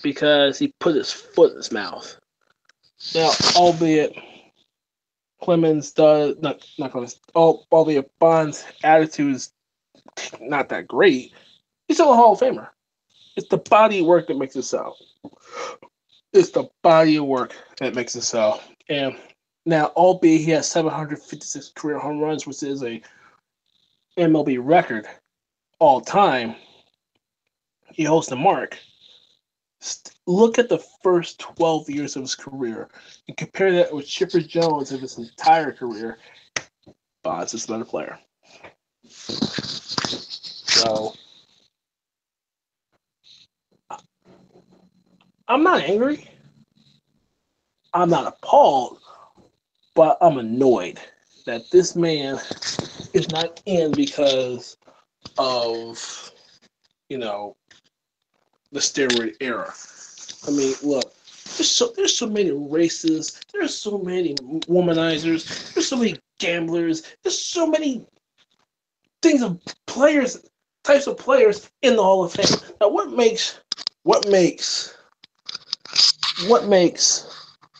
[SPEAKER 3] because he put his foot in his mouth. Now, albeit Clemens does not Clemens, albeit Bonds' attitude is not that great, he's still a Hall of Famer. It's the body of work that makes it so. It's the body of work that makes it so. And now, albeit he has 756 career home runs, which is a MLB record all time, he holds the mark. Look at the first 12 years of his career and compare that with Chipper Jones of his entire career. Bonds is a better player. So, I'm not angry. I'm not appalled, but I'm annoyed that this man is not in because of, the steroid era. I mean, look, there's so many racists, there's so many womanizers, there's so many gamblers, there's so many things of types of players in the Hall of Fame. Now, what makes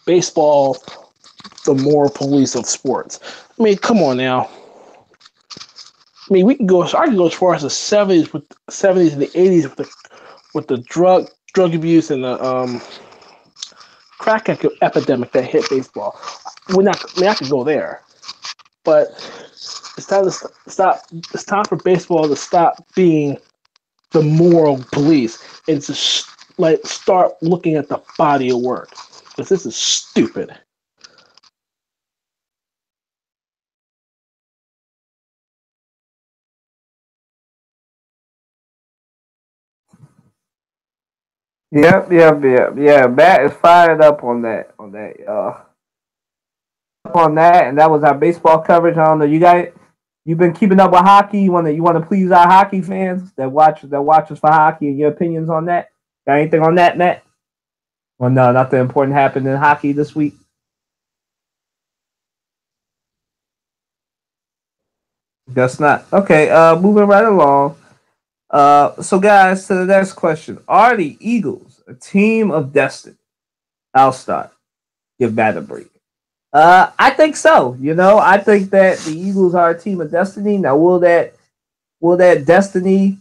[SPEAKER 3] baseball the moral police of sports? I mean, come on now. I mean, I can go as far as the 70s and the 80s with the drug abuse and the crack epidemic that hit baseball. I could go there, but it's time to stop. It's time for baseball to stop being the moral police and to start looking at the body of work, because this is stupid.
[SPEAKER 1] Yep. Yeah, Matt is fired up on that. And that was our baseball coverage. I don't know, you've been keeping up with hockey. You want to please our hockey fans that watch us for hockey, and your opinions on that. Got anything on that, Matt? Well, no, nothing important happened in hockey this week. Guess not. Okay, moving right along. So guys, to the next question: Are the Eagles a team of destiny? I'll start. Give Matt a break. I think so. I think that the Eagles are a team of destiny. Now, will that destiny?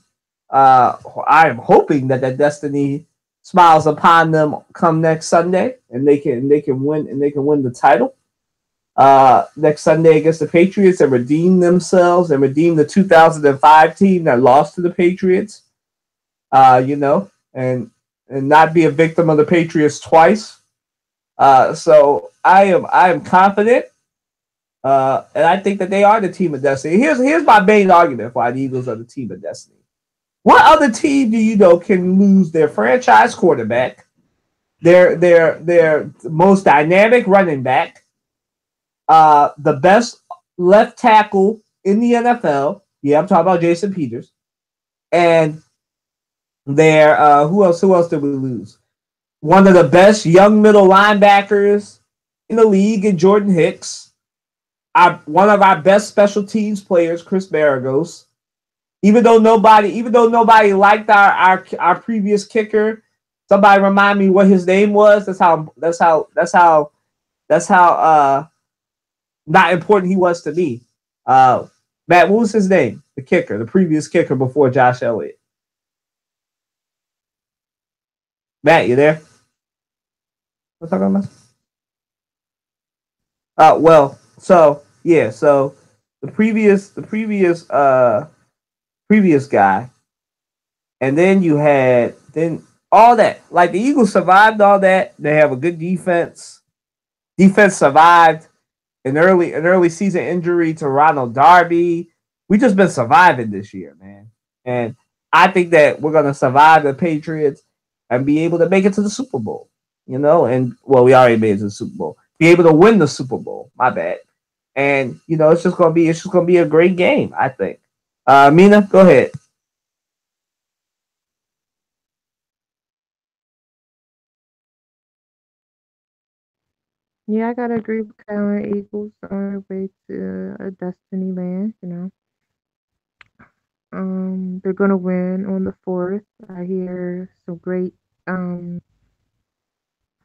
[SPEAKER 1] I am hoping that destiny smiles upon them come next Sunday, and they can win the title next Sunday against the Patriots and redeem themselves and redeem the 2005 team that lost to the Patriots. And not be a victim of the Patriots twice. So I am confident, and I think that they are the team of destiny. Here's my main argument for why the Eagles are the team of destiny. What other team do you know can lose their franchise quarterback, their most dynamic running back, the best left tackle in the NFL? Yeah, I'm talking about Jason Peters, and their who else did we lose? One of the best young middle linebackers in the league in Jordan Hicks. One of our best special teams players, Chris Baragos. Even though nobody liked our previous kicker, somebody remind me what his name was. That's how not important he was to me. Matt, what was his name? The kicker, the previous kicker before Josh Elliott. Matt, you there? What's talking about? So yeah, so the previous guy, and then you had then all that. Like the Eagles survived all that. They have a good defense. Defense survived an early season injury to Ronald Darby. We just been surviving this year, man. And I think that we're gonna survive the Patriots and be able to make it to the Super Bowl. And well, we already made it to the Super Bowl. Be able to win the Super Bowl. My bad. And it's just gonna be a great game. I think. Mina, go ahead.
[SPEAKER 2] Yeah, I gotta agree with Karen. Eagles on their way to a destiny land. They're gonna win on the fourth. I hear some great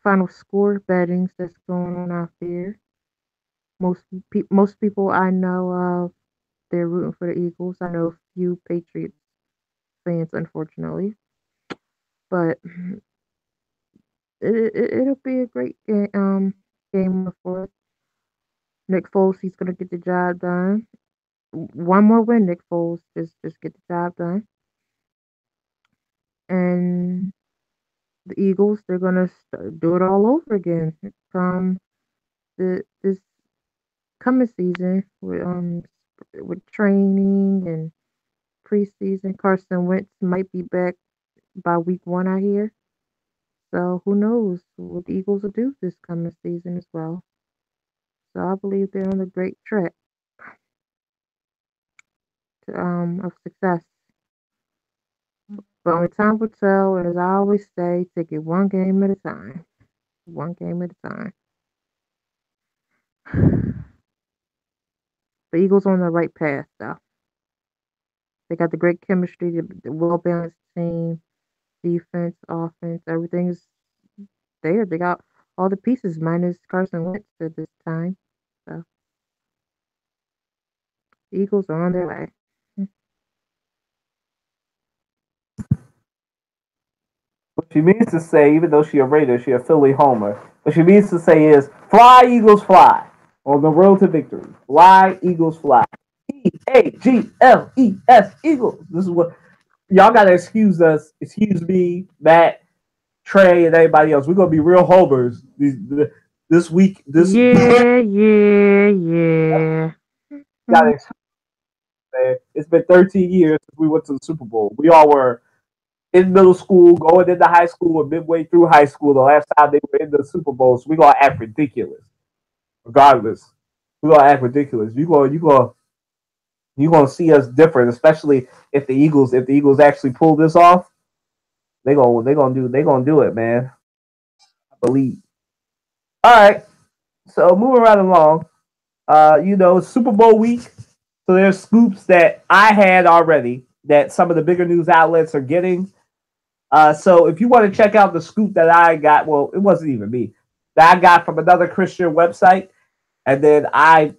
[SPEAKER 2] final score bettings that's going on out there. Most people I know of, they're rooting for the Eagles. I know a few Patriots fans, unfortunately, but it'll be a great game on the fourth. Nick Foles, he's gonna get the job done. One more win, Nick Foles, just get the job done. And the Eagles, they're gonna do it all over again from this coming season with training and preseason. Carson Wentz might be back by week one, I hear. So who knows what the Eagles will do this coming season as well. So I believe they're on a great track of success. But only time will tell, as I always say, take it one game at a time. One game at a time. The Eagles on the right path, though. They got the great chemistry, the well balanced team, defense, offense, everything's there. They got all the pieces minus Carson Wentz at this time. So the Eagles are on their way.
[SPEAKER 1] What she means to say, even though she a Raider, she a Philly homer. What she means to say is, fly Eagles fly on the road to victory. Fly Eagles fly. Eagles. Eagles. This is what y'all gotta excuse us. Excuse me, Matt, Trey, and everybody else. We're gonna be real homers this week.
[SPEAKER 2] Yeah.
[SPEAKER 1] Gotta excuse me. It's been 13 years since we went to the Super Bowl. We all were in middle school, going into high school, or midway through high school. The last time they were in the Super Bowl, so we gonna act ridiculous. Regardless, we gonna act ridiculous. You gonna see us different, especially if the Eagles actually pull this off. They gonna do it, man. I believe. All right, so moving right along. Super Bowl week. So there's scoops that I had already that some of the bigger news outlets are getting. So if you want to check out the scoop that I got, well, it wasn't even me, that I got from another Christian website, and then I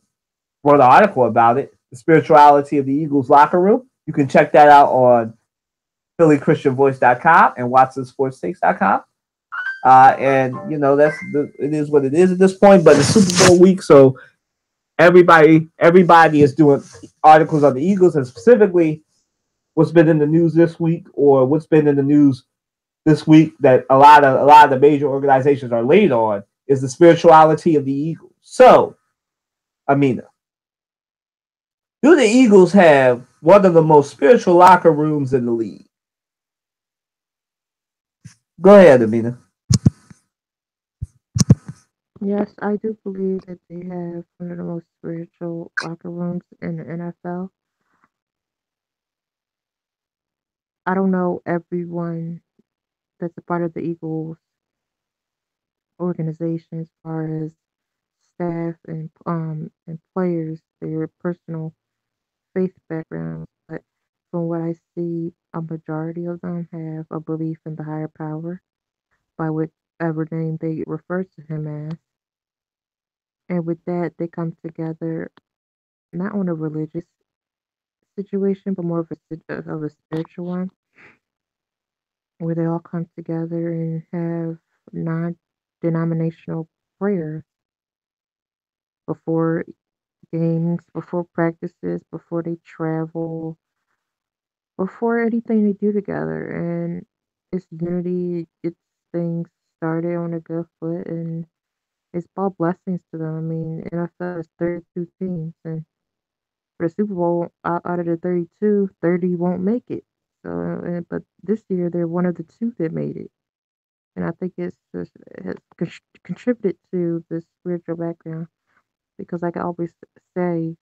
[SPEAKER 1] wrote an article about it, the spirituality of the Eagles locker room. You can check that out on PhillyChristianVoice.com and WatsonSportsTakes.com. And you know it is what it is at this point. But it's Super Bowl week, so everybody is doing articles on the Eagles, and specifically what's been in the news this week, or what's been in the news this week that a lot of the major organizations are laid on, is the spirituality of the Eagles. So, Amina, do the Eagles have one of the most spiritual locker rooms in the league? Go ahead, Amina.
[SPEAKER 2] Yes, I do believe that they have one of the most spiritual locker rooms in the NFL. I don't know everyone that's a part of the Eagles organization as far as staff and players, their personal faith backgrounds, but from what I see, a majority of them have a belief in the higher power by whichever name they refer to him as. And with that, they come together not on a religious situation, but more of a spiritual one, where they all come together and have non-denominational prayers before games, before practices, before they travel, before anything they do together. And it's unity, it's things started on a good foot, and it's all blessings to them. I mean, NFL is 32 teams, and for the Super Bowl, out of the 32, 30 won't make it. So, but this year they're one of the two that made it, and I think it has contributed to the spiritual background, because, like I always say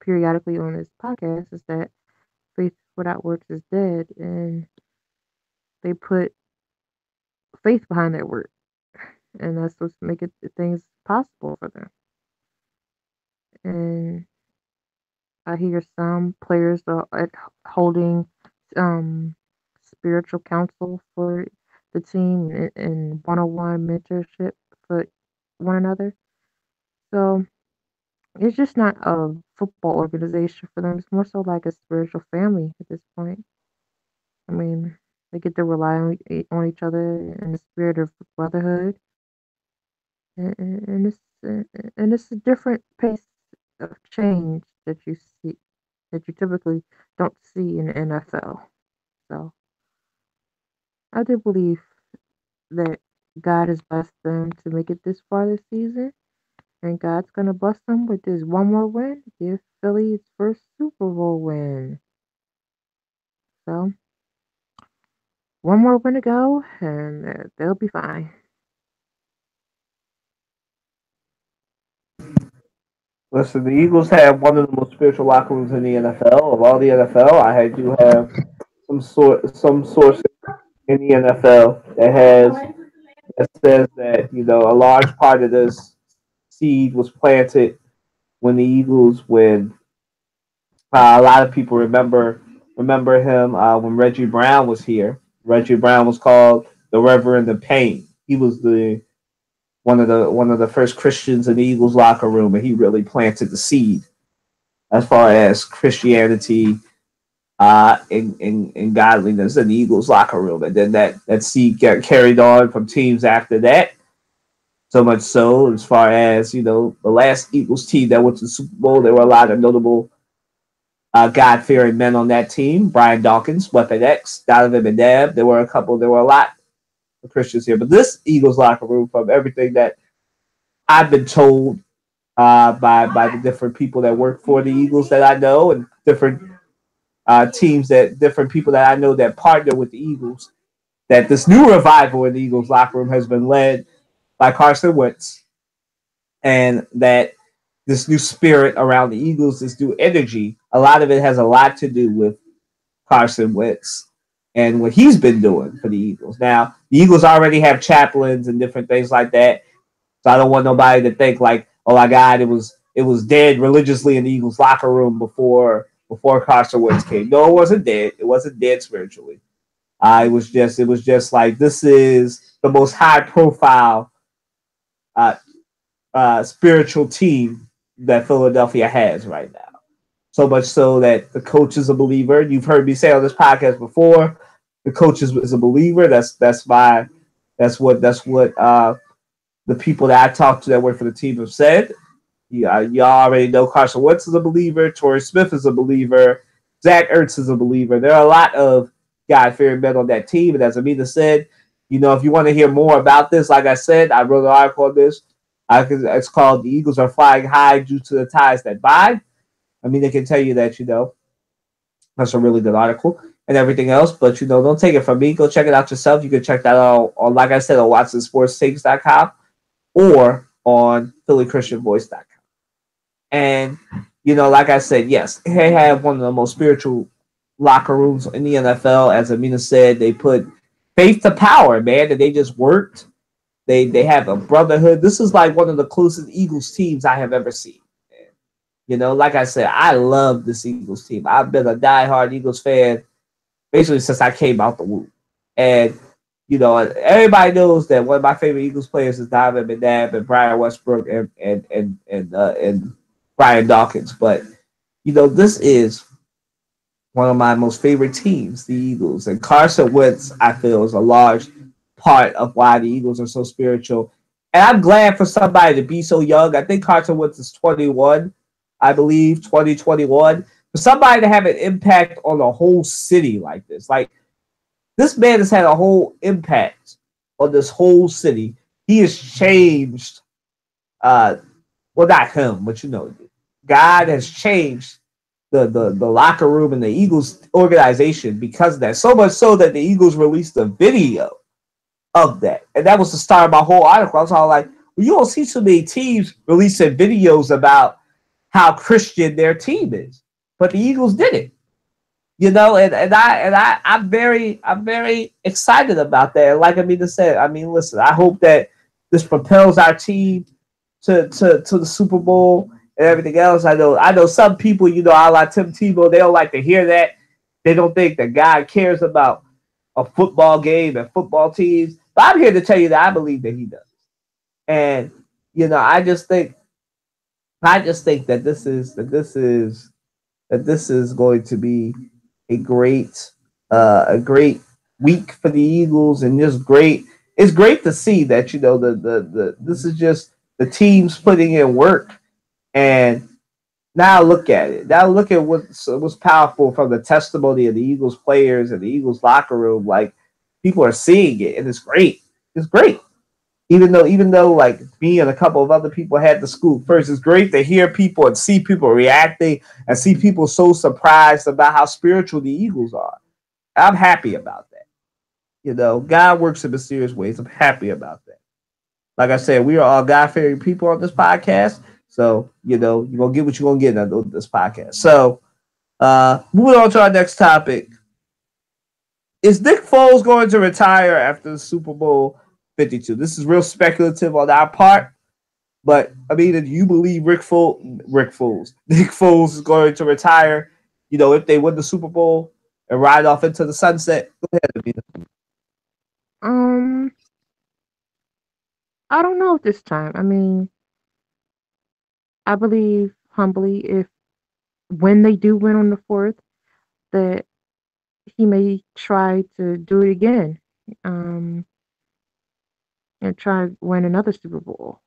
[SPEAKER 2] periodically on this podcast, is that faith without works is dead, and they put faith behind their work, and that's what's making things possible for them. And I hear some players are holding spiritual counsel for the team and one-on-one mentorship for one another. So it's just not a football organization for them. It's more so like a spiritual family at this point. I mean, they get to rely on each other in the spirit of brotherhood, and it's a different pace of change that you see that you typically don't see in the NFL. So I do believe that God has blessed them to make it this far this season, and God's gonna bless them with this one more win, give Philly its first Super Bowl win. So one more win to go, and they'll be fine.
[SPEAKER 1] Listen, the Eagles have one of the most spiritual locker rooms in the NFL. Of all the NFL, do have some sources in the NFL that says that a large part of this seed was planted when the Eagles win. A lot of people remember him when Reggie Brown was here. Reggie Brown was called the Reverend of Pain. He was one of the first Christians in the Eagles locker room, and he really planted the seed as far as Christianity and godliness in the Eagles locker room. And then that seed got carried on from teams after that. So much so, as far as the last Eagles team that went to the Super Bowl, there were a lot of notable God-fearing men on that team. Brian Dawkins, Weapon X, Donovan McNabb. There were a lot of Christians here. But this Eagles locker room, from everything that I've been told by the different people that work for the Eagles that I know, and different teams different people that I know that partner with the Eagles, that this new revival in the Eagles locker room has been led by Carson Wentz, and that this new spirit around the Eagles, this new energy, a lot of it has a lot to do with Carson Wentz and what he's been doing for the Eagles. Now, the Eagles already have chaplains and different things like that, so I don't want nobody to think like, oh my God, it was dead religiously in the Eagles locker room before before Carson Wentz came. No, it wasn't dead. It wasn't dead spiritually. It was just like this is the most high profile uh, spiritual team that Philadelphia has right now. So much so that the coach is a believer. You've heard me say on this podcast before. The coach is a believer. That's what the people that I talked to that work for the team have said. Y'all already know Carson Wentz is a believer. Torrey Smith is a believer. Zach Ertz is a believer. There are a lot of God-fearing men on that team. And as Amina said, if you want to hear more about this, like I said, I wrote an article on this. It's called "The Eagles Are Flying High Due to the Ties That Bind." I mean, they can tell you that, that's a really good article and everything else. But, don't take it from me. Go check it out yourself. You can check that out on, like I said, on WatsonSportsTakes.com or on PhillyChristianVoice.com. And, like I said, yes, they have one of the most spiritual locker rooms in the NFL. As Amina said, they put faith to power, man, and they just worked. They have a brotherhood. This is like one of the closest Eagles teams I have ever seen. Like I said, I love this Eagles team. I've been a diehard Eagles fan basically since I came out the womb. And, everybody knows that one of my favorite Eagles players is Donovan McNabb and Brian Westbrook and Brian Dawkins. But, this is one of my most favorite teams, the Eagles. And Carson Wentz, I feel, is a large part of why the Eagles are so spiritual. And I'm glad for somebody to be so young. I think Carson Wentz is 21, I believe, 2021. For somebody to have an impact on a whole city like this. Like, this man has had a whole impact on this whole city. He has changed, well, not him, but God has changed the locker room and the Eagles organization because of that. So much so that the Eagles released a video of that. And that was the start of my whole article. I was all like, well, you don't see too many teams releasing videos about how Christian their team is. But the Eagles did it. I'm very excited about that. And like Amina said, listen, I hope that this propels our team to the Super Bowl and everything else. I know some people, I like Tim Tebow, they don't like to hear that. They don't think that God cares about a football game and football teams. But I'm here to tell you that I believe that he does. And I just think that this is going to be a great week for the Eagles, and just great. It's great to see that the this is just the teams putting in work, and now look at it. Now look at what's powerful from the testimony of the Eagles players and the Eagles locker room. Like, people are seeing it, and it's great. It's great. Even though like me and a couple of other people had the scoop first, it's great to hear people and see people reacting and see people so surprised about how spiritual the Eagles are. I'm happy about that. God works in mysterious ways. I'm happy about that. Like I said, we are all God-fearing people on this podcast. So, you're going to get what you're going to get on this podcast. So, moving on to our next topic. Is Nick Foles going to retire after the Super Bowl 52? This is real speculative on our part. But, do you believe Nick Foles is going to retire, if they win the Super Bowl and ride off into the sunset? Go ahead, Amina.
[SPEAKER 2] I don't know this time. I believe humbly if when they do win on the 4th, that he may try to do it again, and try to win another Super Bowl.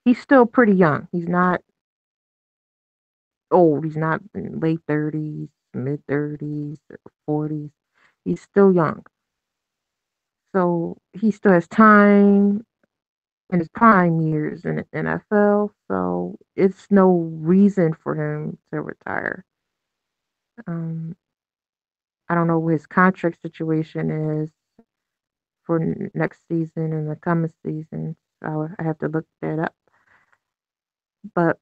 [SPEAKER 2] He's still pretty young. He's not old. He's not in late 30s, mid 30s, 40s. He's still young. So he still has time in his prime years in the NFL. So it's no reason for him to retire. Um, I don't know what his contract situation is for next season and the coming season. So I have to look that up. But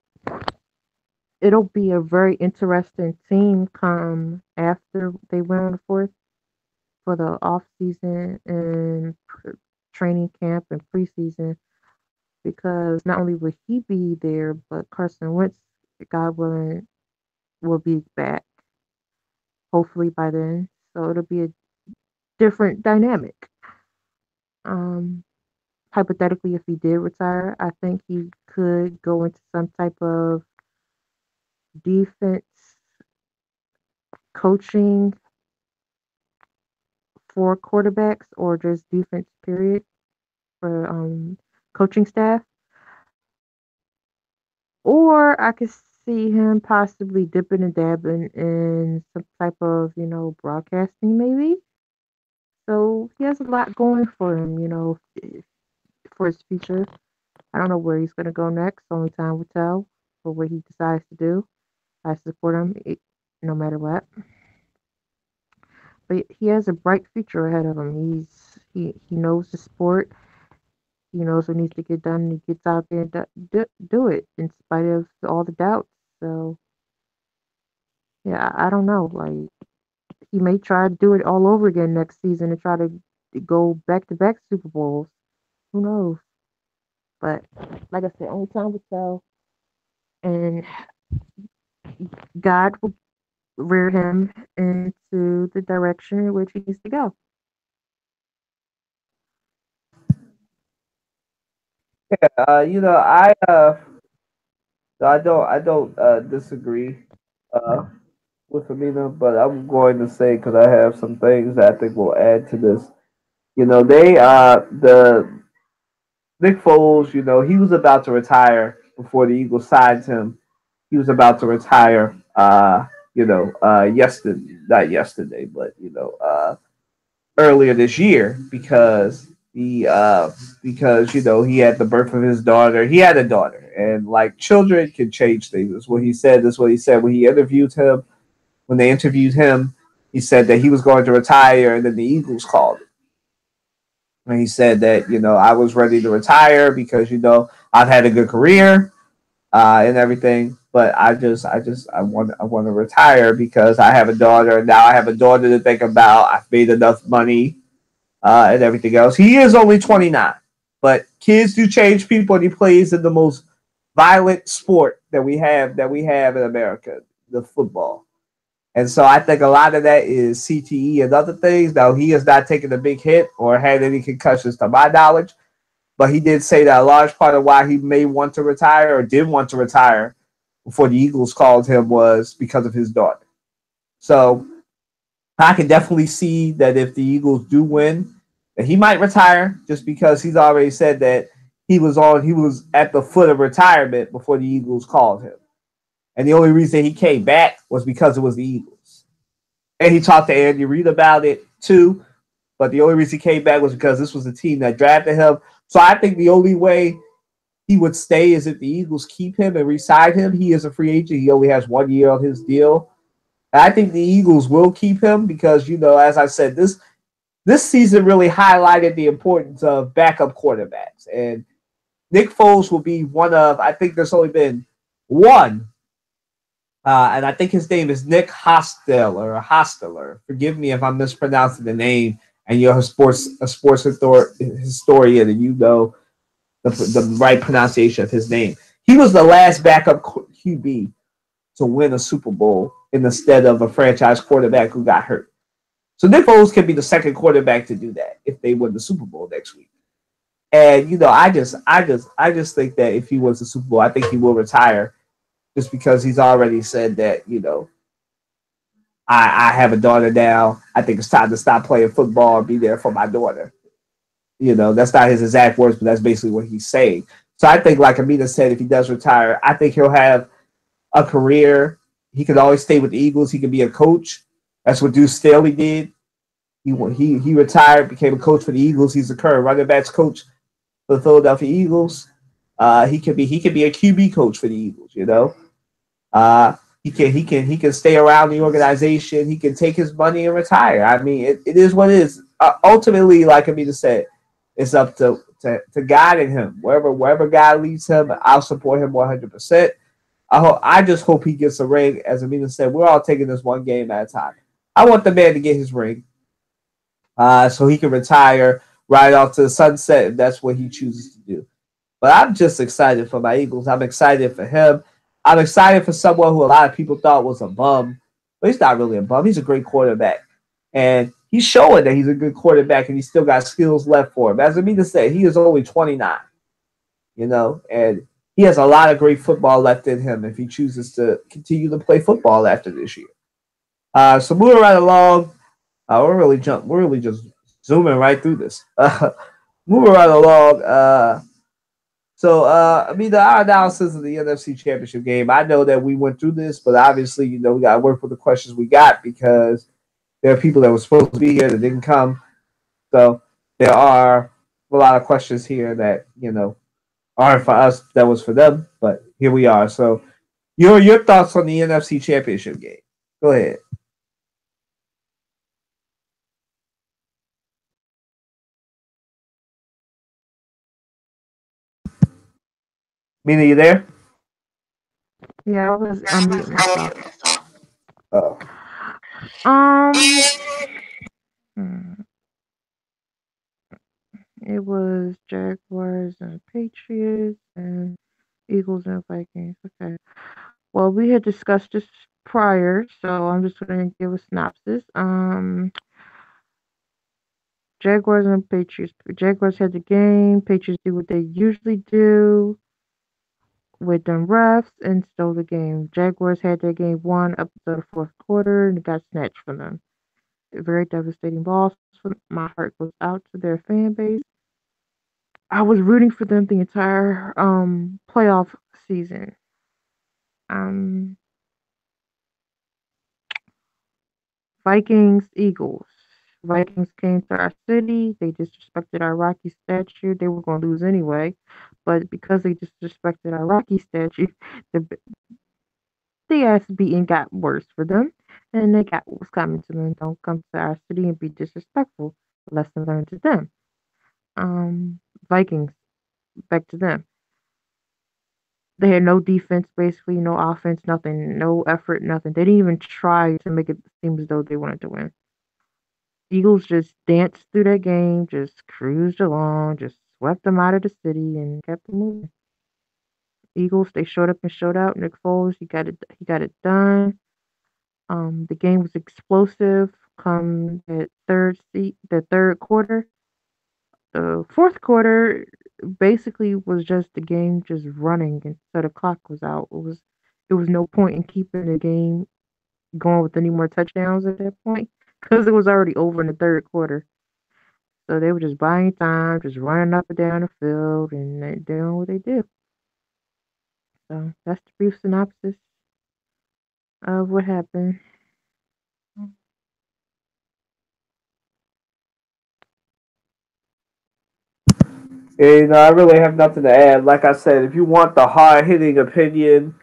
[SPEAKER 2] it'll be a very interesting team come after they win on the 4th for the off season and training camp and preseason, because not only will he be there, but Carson Wentz, God willing, will be back, hopefully by then. So it'll be a different dynamic. Um, Hypothetically, if he did retire, I think he could go into some type of defense coaching for quarterbacks or just defense period for coaching staff. Or I could see him possibly dipping and dabbing in some type of, broadcasting maybe. So he has a lot going for him, for his future. I don't know where he's going to go next. Only time will tell for what he decides to do. I support him no matter what. But he has a bright future ahead of him. He knows the sport. He knows what needs to get done. And he gets out there and do it in spite of all the doubts. So yeah, I don't know. Like he may try to do it all over again next season and try to go back to back Super Bowls. Who knows? But like I said, only time will tell. And God will rear him into the direction in which he needs to go.
[SPEAKER 1] You know, I don't disagree uh with Amina, but I'm going to say because I have some things that I think will add to this. You know, the Nick Foles. You know, he was about to retire before the Eagles signed him. He was about to retire. Yesterday, not yesterday, but earlier this year because he had the birth of his daughter. He had a daughter, and like children can change things. That's what he said. That's what he said when he interviewed him. When they interviewed him, he said that he was going to retire, and then the Eagles called him. And he said that I was ready to retire because I've had a good career and everything. But I want to retire because I have a daughter. And now I have a daughter to think about. I've made enough money and everything else. He is only 29, but kids do change people, and he plays in the most violent sport that we have in America, the football. And so I think a lot of that is CTE and other things. Now he has not taken a big hit or had any concussions to my knowledge, but he did say that a large part of why he may want to retire or did want to retire before the Eagles called him was because of his daughter. So I can definitely see that if the Eagles do win, that he might retire just because he's already said that he was at the foot of retirement before the Eagles called him. And the only reason he came back was because it was the Eagles. And he talked to Andy Reid about it too. But the only reason he came back was because this was the team that drafted him. So I think the only way he would stay is if the Eagles keep him and re-sign him. He is a free agent. He only has 1 year on his deal. And I think the Eagles will keep him because, as I said, this season really highlighted the importance of backup quarterbacks. And Nick Foles will be one of, I think there's only been one, and I think his name is Nick Hosteler. Forgive me if I'm mispronouncing the name, and you're a sports historian and you know the right pronunciation of his name. He was the last backup QB to win a Super Bowl instead of a franchise quarterback who got hurt. So Nick Foles can be the second quarterback to do that if they win the Super Bowl next week. And I just think that if he wins the Super Bowl, I think he will retire, just because he's already said that I have a daughter now. I think it's time to stop playing football and be there for my daughter. That's not his exact words, but that's basically what he's saying. So I think, like Amina said, if he does retire, I think he'll have a career. He could always stay with the Eagles. He could be a coach. That's what Deuce Staley did. He retired, became a coach for the Eagles. He's the current running backs coach for the Philadelphia Eagles. He could be a QB coach for the Eagles. He can stay around the organization. He can take his money and retire. I mean, it is what it is. Ultimately, like Amina said, it's up to God and him. Wherever God leads him, I'll support him 100%. I just hope he gets a ring. As Amina said, we're all taking this one game at a time. I want the man to get his ring, so he can retire right off to the sunset if that's what he chooses to do. But I'm just excited for my Eagles. I'm excited for him. I'm excited for someone who a lot of people thought was a bum, but he's not really a bum. He's a great quarterback, and he's showing that he's a good quarterback, and he's still got skills left for him. As Amina said, he is only 29, and he has a lot of great football left in him if he chooses to continue to play football after this year. So moving right along, we're really just zooming right through this. Moving right along. I mean, our analysis of the NFC Championship game. I know that we went through this, but obviously, we got to work with the questions we got because there are people that were supposed to be here that didn't come. So there are a lot of questions here that aren't for us. That was for them, but here we are. So, your thoughts on the NFC Championship game? Go ahead. Mina, you there?
[SPEAKER 2] Yeah, I was unmuting myself.
[SPEAKER 1] Oh.
[SPEAKER 2] Um, hmm, it was Jaguars and Patriots and Eagles and Vikings. Okay. Well, we had discussed this prior, so I'm just going to give a synopsis. Jaguars and Patriots. Jaguars had the game. Patriots do what they usually do with them refs and stole the game. Jaguars had their game won up until the fourth quarter and it got snatched from them. A very devastating loss. My heart goes out to their fan base. I was rooting for them the entire playoff season. Um, Vikings, Eagles. Vikings came to our city. They disrespected our Rocky statue. They were going to lose anyway, but because they disrespected our Rocky statue, the the ass beating got worse for them, and they got what was coming to them. Don't come to our city and be disrespectful. Lesson learned to them. Um, Vikings, back to them. They had no defense, basically, no offense, nothing, no effort, nothing. They didn't even try to make it seem as though they wanted to win. Eagles just danced through that game, just cruised along, just swept them out of the city and kept them moving. Eagles, they showed up and showed out. Nick Foles, he got it done. The game was explosive. Come the third quarter, the fourth quarter basically was just the game just running until the clock was out. It was no point in keeping the game going with any more touchdowns at that point because it was already over in the third quarter. So they were just buying time, just running up and down the field, and they doing what they do. So that's the brief synopsis of what happened.
[SPEAKER 1] I really have nothing to add. Like I said, if you want the hard hitting opinion,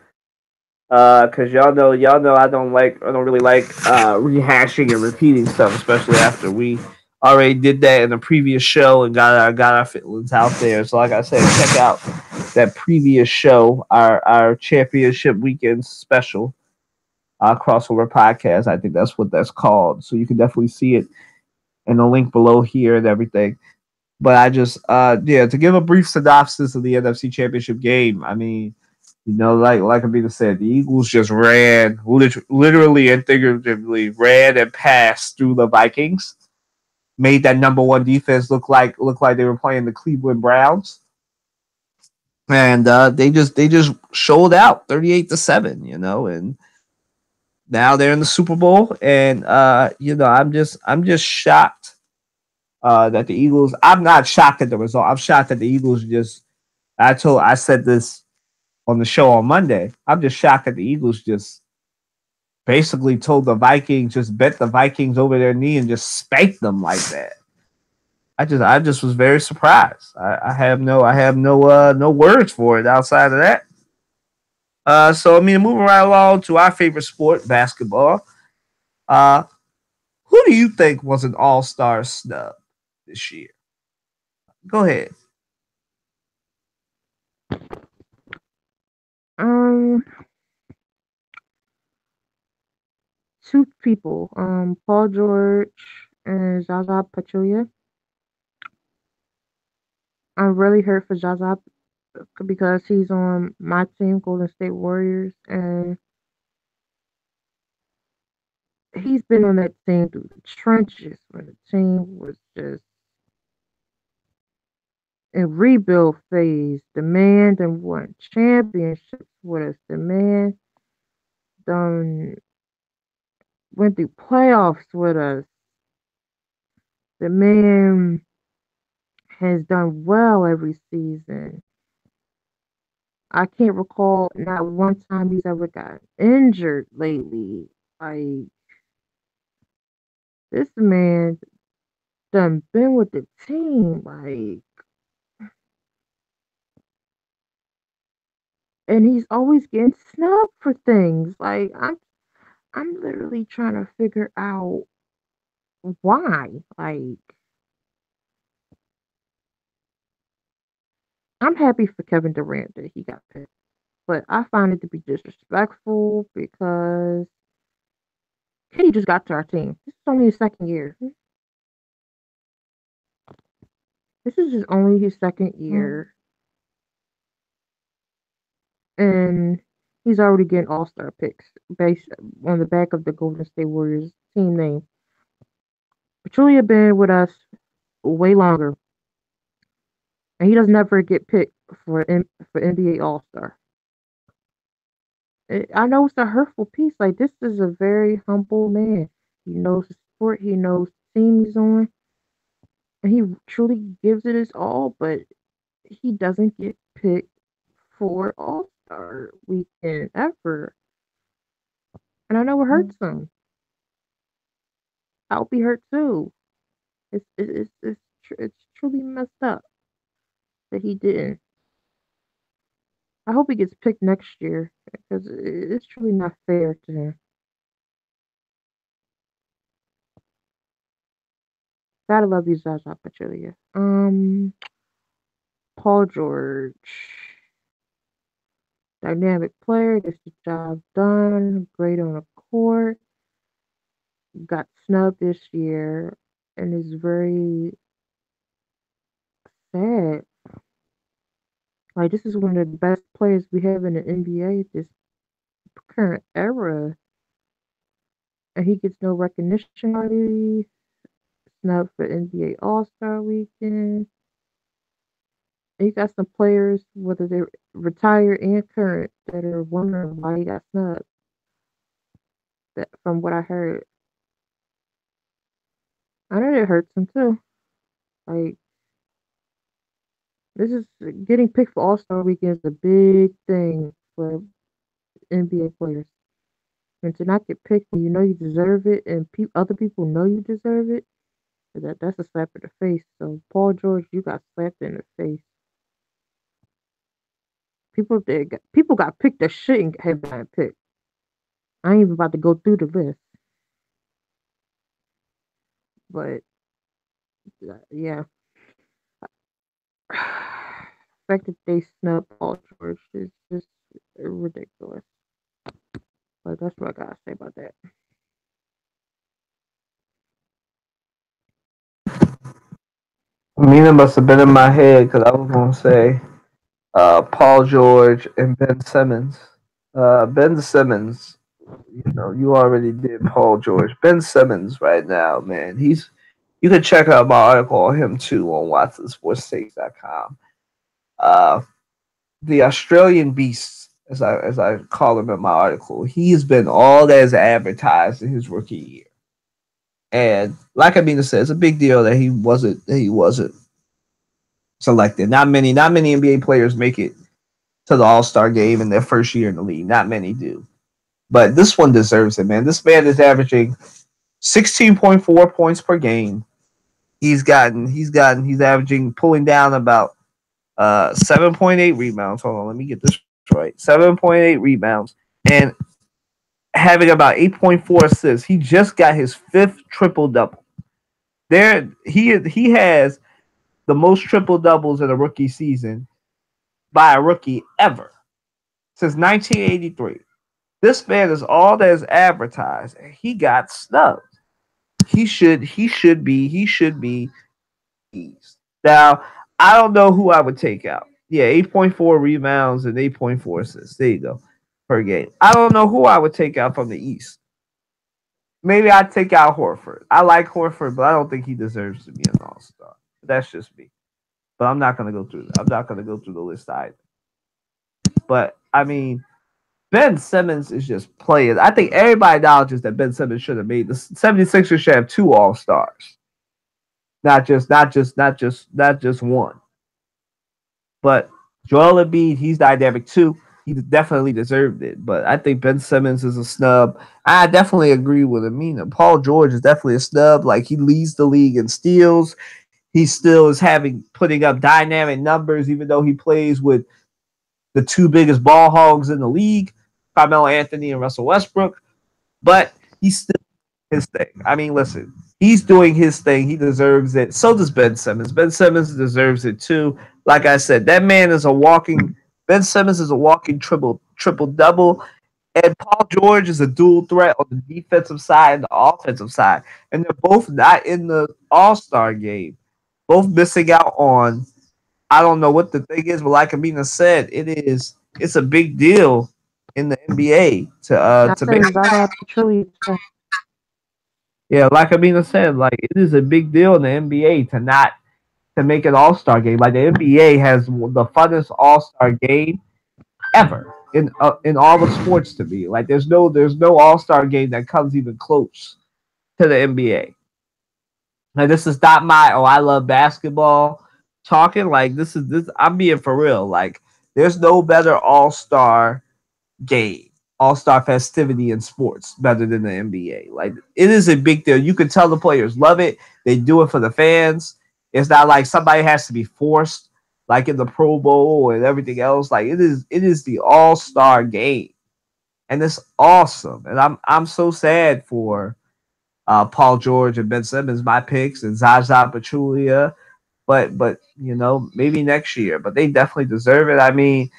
[SPEAKER 1] because y'all know I don't really like rehashing and repeating stuff, especially after we already did that in the previous show and got our feelings out there. So like I said, check out that previous show, our championship weekend special, crossover podcast. I think that's what that's called. So you can definitely see it in the link below here and everything. But I just to give a brief synopsis of the NFC Championship game. I mean, like Abita said, the Eagles just ran, literally and figuratively, ran and passed through the Vikings. Made that number one defense look like they were playing the Cleveland Browns, and they just showed out 38-7. And now they're in the Super Bowl, and I'm just shocked that the Eagles. I'm not shocked at the result. I'm shocked that the Eagles just. I said this on the show on Monday. I'm just shocked that the Eagles just basically told the Vikings, just bet the Vikings over their knee and just spanked them like that. I just was very surprised. I have no words for it outside of that. So I mean, moving right along to our favorite sport, basketball. Uh, who do you think was an All Star snub this year? Go ahead.
[SPEAKER 2] Um, Two people, Paul George and Zaza Pachulia. I'm really hurt for Zaza. because he's on my team, Golden State Warriors, and he's been on that team through the trenches when the team was just in rebuild phase. The man done won championships with us. The man done went through playoffs with us. The man has done well every season. I can't recall not one time he's ever got injured lately. Like, this man done been with the team, like, and he's always getting snubbed for things. Like, I'm literally trying to figure out why. Like, I'm happy for Kevin Durant that he got picked, but I find it to be disrespectful because he just got to our team. This is only his second year. This is just only his second year, and he's already getting All-Star picks based on the back of the Golden State Warriors team name. Pachulia been with us way longer, and he does never get picked for NBA All-Star. I know it's a hurtful piece. Like, this is a very humble man. He knows the sport. He knows the team he's on, and he truly gives it his all. But he doesn't get picked for All-Star weekend ever, and I know it hurts him. I'll be hurt too. It's truly messed up that he didn't. I hope he gets picked next year because it's truly not fair to him. Gotta love you, Zaza Pachulia. Paul George, dynamic player, gets the job done, great on the court. Got snubbed this year, and is very sad. Like, this is one of the best players we have in the NBA at this current era, and he gets no recognition already. Snubbed for NBA All-Star Weekend. And you got some players, whether they're retired and current, that are wondering why he got snubbed. That, from what I heard, I know it hurts him too. Like, this is getting picked for All-Star Weekend is a big thing for NBA players. And to not get picked when you know you deserve it, and other people know you deserve it, that's a slap in the face. So, Paul George, you got slapped in the face. People got picked that shouldn't have been picked. I ain't even about to go through the list, but yeah, the fact that they snub Paul George is just ridiculous. But that's what I gotta say about that.
[SPEAKER 1] Mina must have been in my head because I was gonna say Paul George and Ben Simmons. Ben Simmons, you already did Paul George. Ben Simmons right now, man, you can check out my article on him too on WatsonSportsTakes.com. The Australian Beast, as I call him in my article, he has been all that is advertised in his rookie year. And like Amina said, it's a big deal that he wasn't selected. Not many NBA players make it to the All-Star game in their first year in the league. Not many do. But this one deserves it, man. This man is averaging 16.4 points per game. He's averaging, pulling down about 7.8 rebounds. Hold on, let me get this right. 7.8 rebounds and having about 8.4 assists. He just got his 5th triple double. He has the most triple doubles in a rookie season by a rookie ever since 1983. This man is all that is advertised, and he got snubbed. He should be. Now, I don't know who I would take out. Yeah, 8.4 rebounds and 8.4 assists. There you go per game. I don't know who I would take out from the East. Maybe I'd take out Horford. I like Horford, but I don't think he deserves to be an All Star. That's just me. But I'm not gonna go through. I'm not gonna go through the list either. But I mean, Ben Simmons is just playing. I think everybody acknowledges that Ben Simmons should have made the 76ers should have two All Stars, not just one. But Joel Embiid, he's dynamic too. He definitely deserved it. But I think Ben Simmons is a snub. I definitely agree with Amina. Paul George is definitely a snub. Like he leads the league in steals. He still is having putting up dynamic numbers, even though he plays with the two biggest ball hogs in the league, Carmelo Anthony and Russell Westbrook. But he's still his thing. I mean, listen, he's doing his thing. He deserves it. So does Ben Simmons. Ben Simmons deserves it too. Like I said, that man is a walking. Ben Simmons is a walking triple double, and Paul George is a dual threat on the defensive side and the offensive side, and they're both not in the All Star game. Both missing out on. I don't know what the thing is, but like Amina said, it's a big deal in the NBA
[SPEAKER 2] I
[SPEAKER 1] to
[SPEAKER 2] said
[SPEAKER 1] make.
[SPEAKER 2] Zaza Pachulia today.
[SPEAKER 1] Yeah, like Amina said, like it is a big deal in the NBA to not to make an All Star game. Like the NBA has the funnest All Star game ever in all the sports to me. Like there's no All Star game that comes even close to the NBA. Like this is not my I love basketball talking. Like this I'm being for real. Like there's no better All Star game, All Star festivity in sports better than the NBA. Like it is a big deal. You can tell the players love it. They do it for the fans. It's not like somebody has to be forced, like in the Pro Bowl and everything else. Like it is the All Star game, and it's awesome. And I'm so sad for Paul George and Ben Simmons, my picks, and Zaza Pachulia. But you know maybe next year. But they definitely deserve it. I mean,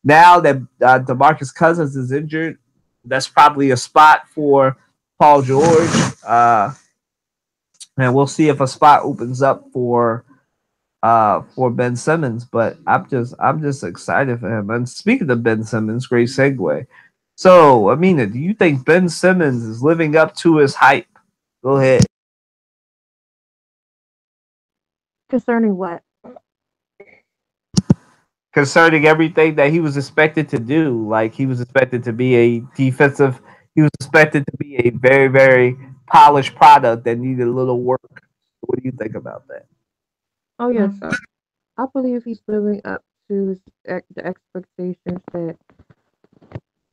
[SPEAKER 1] now that DeMarcus Cousins is injured, that's probably a spot for Paul George. And we'll see if a spot opens up for Ben Simmons. But I'm just excited for him. And speaking of Ben Simmons, great segue. So, Amina, do you think Ben Simmons is living up to his hype? Go ahead.
[SPEAKER 2] Concerning what?
[SPEAKER 1] Concerning everything that he was expected to do. Like he was expected to be a defensive. He was expected to be a very polished product that needed a little work. What do you think about that?
[SPEAKER 2] Oh yes, I believe he's living up to the expectations that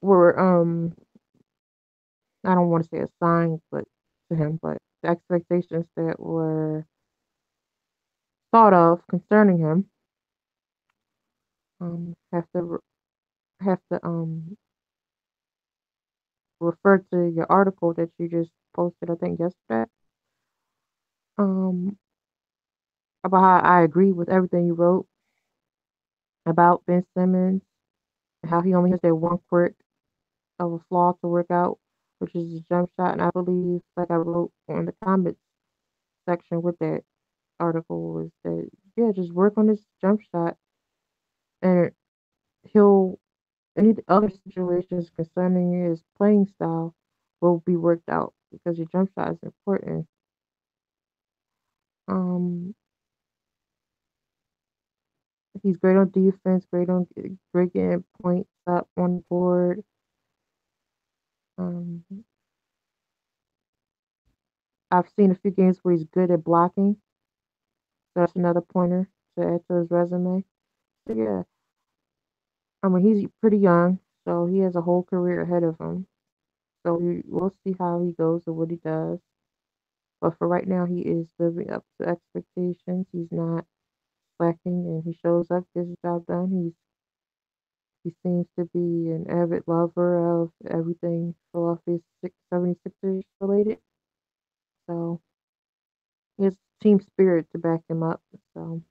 [SPEAKER 2] were I don't want to say assigned, but to him, but the expectations that were thought of concerning him. Have to have to refer to your article that you just posted, I think yesterday. Um, about how I agree with everything you wrote about Ben Simmons and how he only has that one quirk of a flaw to work out, which is his jump shot. And I believe, like I wrote on the comments section with that article, was that yeah, just work on his jump shot, and he'll any other situations concerning his playing style will be worked out because your jump shot is important. Um, he's great on defense, great getting points up on the board. Um, I've seen a few games where he's good at blocking. So that's another pointer to add to his resume. So yeah, I mean he's pretty young, so he has a whole career ahead of him. So we'll see how he goes and what he does. But for right now, he is living up to expectations. He's not slacking, and he shows up, gets his job done. He seems to be an avid lover of everything Philadelphia 76ers related. So he has team spirit to back him up. So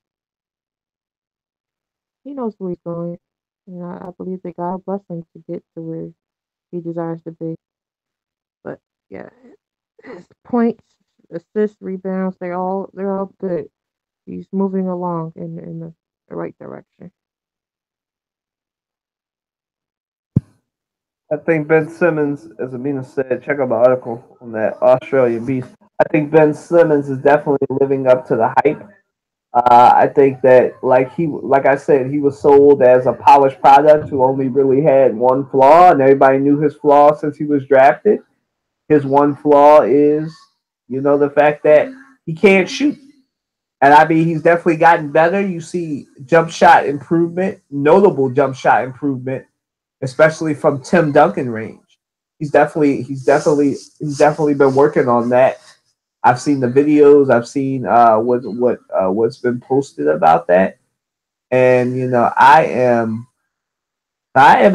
[SPEAKER 2] he knows where he's going. And I believe that God bless him to get to where he desires to be. But yeah, his points, assists, rebounds, they're all good. He's moving along in the right direction.
[SPEAKER 1] I think Ben Simmons, as Amina said, check out the article on that Australian beast. I think Ben Simmons is definitely living up to the hype. I think that, like I said, he was sold as a polished product who only really had one flaw, and everybody knew his flaw since he was drafted. His one flaw is, the fact that he can't shoot. And I mean, he's definitely gotten better. You see jump shot improvement, notable jump shot improvement, especially from Tim Duncan range. He's definitely been working on that. I've seen the videos. I've seen what's been posted about that, and I am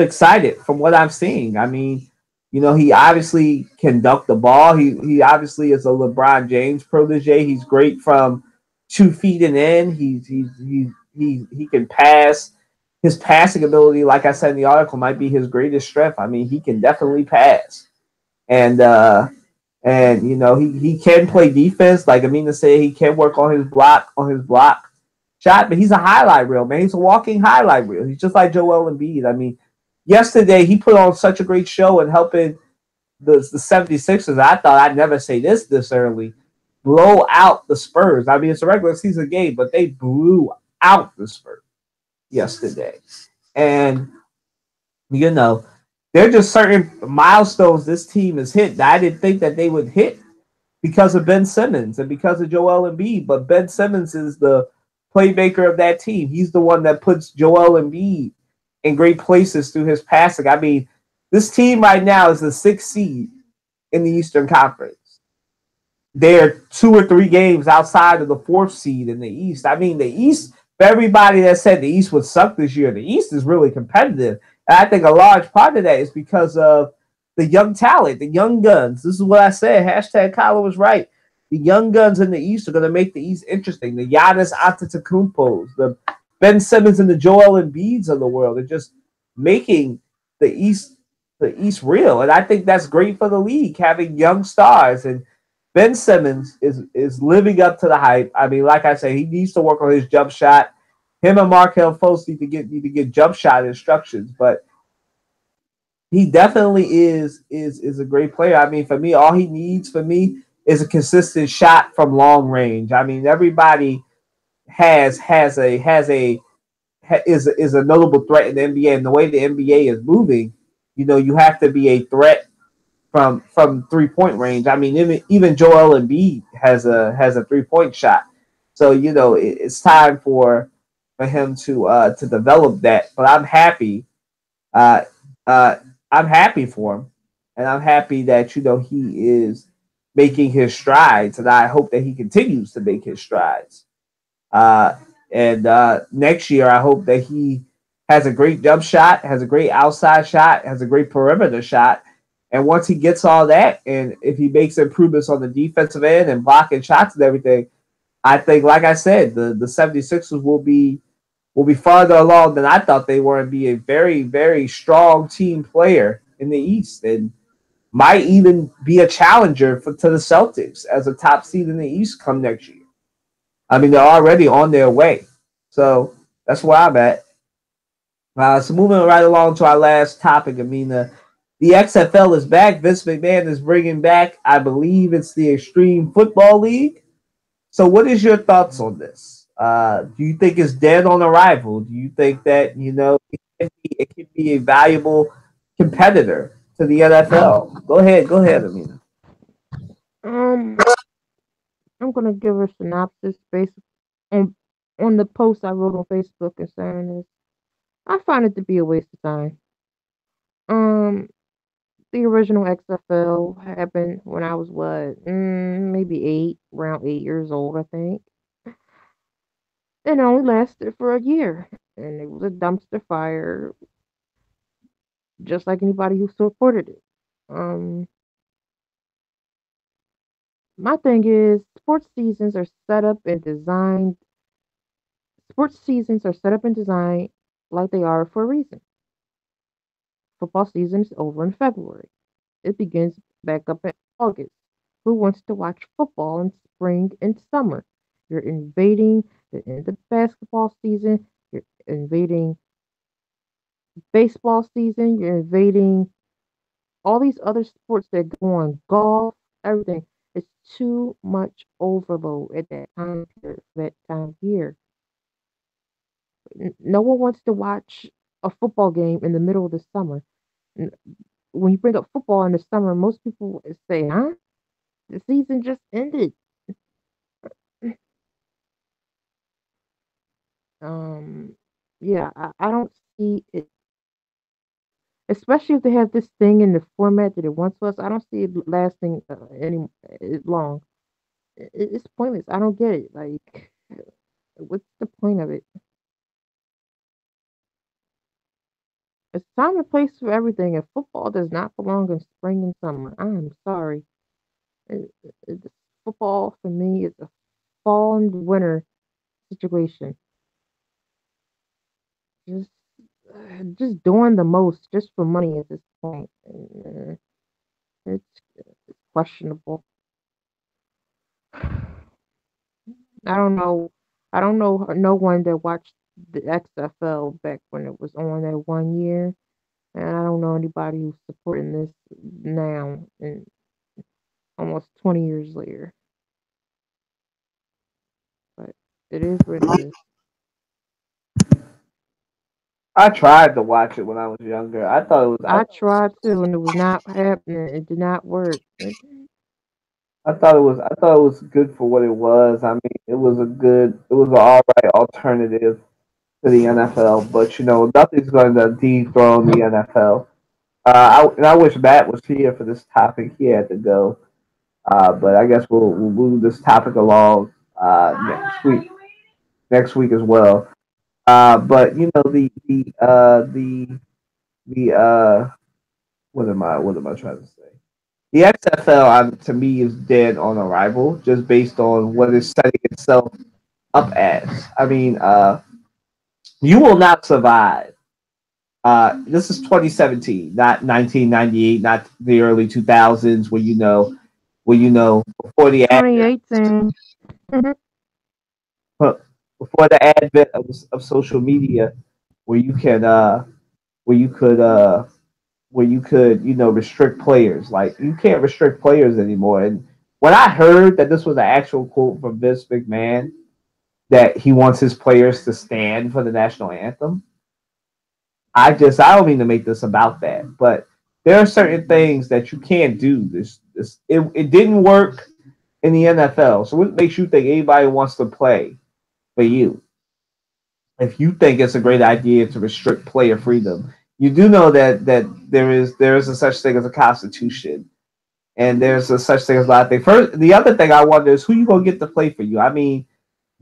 [SPEAKER 1] excited from what I'm seeing. I mean, he obviously can dunk the ball. He obviously is a LeBron James protege. He's great from 2 feet and in. He can pass. His passing ability, like I said in the article, might be his greatest strength. I mean, he can definitely pass, and he can play defense. Like Amina said, he can work on his block shot, but he's a highlight reel, man. He's a walking highlight reel. He's just like Joel Embiid. I mean, yesterday he put on such a great show and helping the 76ers. I thought I'd never say this early. Blow out the Spurs. I mean, it's a regular season game, but they blew out the Spurs yesterday. And you know, there are just certain milestones this team has hit that I didn't think that they would hit because of Ben Simmons and because of Joel Embiid. But Ben Simmons is the playmaker of that team. He's the one that puts Joel Embiid in great places through his passing. I mean, this team right now is the sixth seed in the Eastern Conference. They're 2 or 3 games outside of the fourth seed in the East. I mean, the East, for everybody that said the East would suck this year, the East is really competitive. And I think a large part of that is because of the young talent, the young guns. This is what I said. Hashtag Kyler was right. The young guns in the East are going to make the East interesting. The Giannis Antetokounmpos, the Ben Simmons and the Joel Embiids of the world are just making the East the East real. And I think that's great for the league, having young stars. And Ben Simmons is living up to the hype. I mean, like I said, he needs to work on his jump shot. Him and Markel Fultz need to get jump shot instructions, but he definitely is a great player. I mean, for me, all he needs for me is a consistent shot from long range. I mean, everybody has a is a notable threat in the NBA, and the way the NBA is moving, you have to be a threat from 3 point range. I mean, even Joel Embiid has a 3 point shot. So it's time for him to develop that. But uh, I'm happy for him, and I'm happy that he is making his strides, and I hope that he continues to make his strides. Uh, and next year, I hope that he has a great jump shot, has a great outside shot, has a great perimeter shot. And once he gets all that, and if he makes improvements on the defensive end and blocking shots and everything, I think, like I said, the 76ers will be farther along than I thought they were and be a very, very strong team player in the East and might even be a challenger to the Celtics as a top seed in the East come next year. I mean, they're already on their way. So that's where I'm at. So moving right along to our last topic, Amina. The XFL is back. Vince McMahon is bringing back, I believe it's the Extreme Football League. So what is your thoughts on this? Do you think it's dead on arrival? Do you think that, it can be a valuable competitor to the NFL? Go ahead, Amina.
[SPEAKER 2] Um, I'm gonna give a synopsis based on on the post I wrote on Facebook concerning this. I find it to be a waste of time. Um, the original XFL happened when I was what, maybe around 8 years old, I think. It only lasted for a year, and it was a dumpster fire, just like anybody who supported it. Um, my thing is, Sports seasons are set up and designed like they are for a reason. Football season is over in February. It begins back up in August. Who wants to watch football in spring and summer? You're invading the end of basketball season. You're invading baseball season. You're invading all these other sports that go on, golf, everything. It's too much overload at that time period, that time of year. No one wants to watch a football game in the middle of the summer. N- When you bring up football in the summer, most people say, "Huh? The season just ended." Um, yeah, I don't see it, especially if they have this thing in the format that it once was. I don't see it lasting any long. It's pointless. I don't get it. Like, what's the point of it? It's time and place for everything, and football does not belong in spring and summer. I am sorry. It, football for me is a fall and winter situation. Just, just doing the most just for money at this point. It's questionable. I don't know. I don't know no one that watched the XFL back when it was on that 1 year, and I don't know anybody who's supporting this now, and almost 20 years later. But it is what it is.
[SPEAKER 1] I tried to watch it when I was younger. I thought it was.
[SPEAKER 2] I tried to, and it was not happening. It did not work.
[SPEAKER 1] I thought it was. I thought it was good for what it was. I mean, it was a good. It was an all right alternative to the NFL. But nothing's going to dethrone the NFL. I wish Matt was here for this topic. He had to go. But I guess we'll move this topic along next week. Next week as well. But what am I trying to say? The XFL to me is dead on arrival, just based on what it's setting itself up as. I mean, you will not survive. This is 2017, not 1998, not the early 2000s, before the advent
[SPEAKER 2] 2018.
[SPEAKER 1] before the advent of social media, where you can where you could restrict players. Like, you can't restrict players anymore. And when I heard that this was an actual quote from Vince McMahon, that he wants his players to stand for the national anthem, I don't mean to make this about that, but there are certain things that you can't do. It didn't work in the NFL. So what makes you think anybody wants to play for you? If you think it's a great idea to restrict player freedom, you do know that there is a such thing as a constitution, and there's a such thing as a lot of things. First, the other thing I wonder is who you gonna get to play for you. I mean,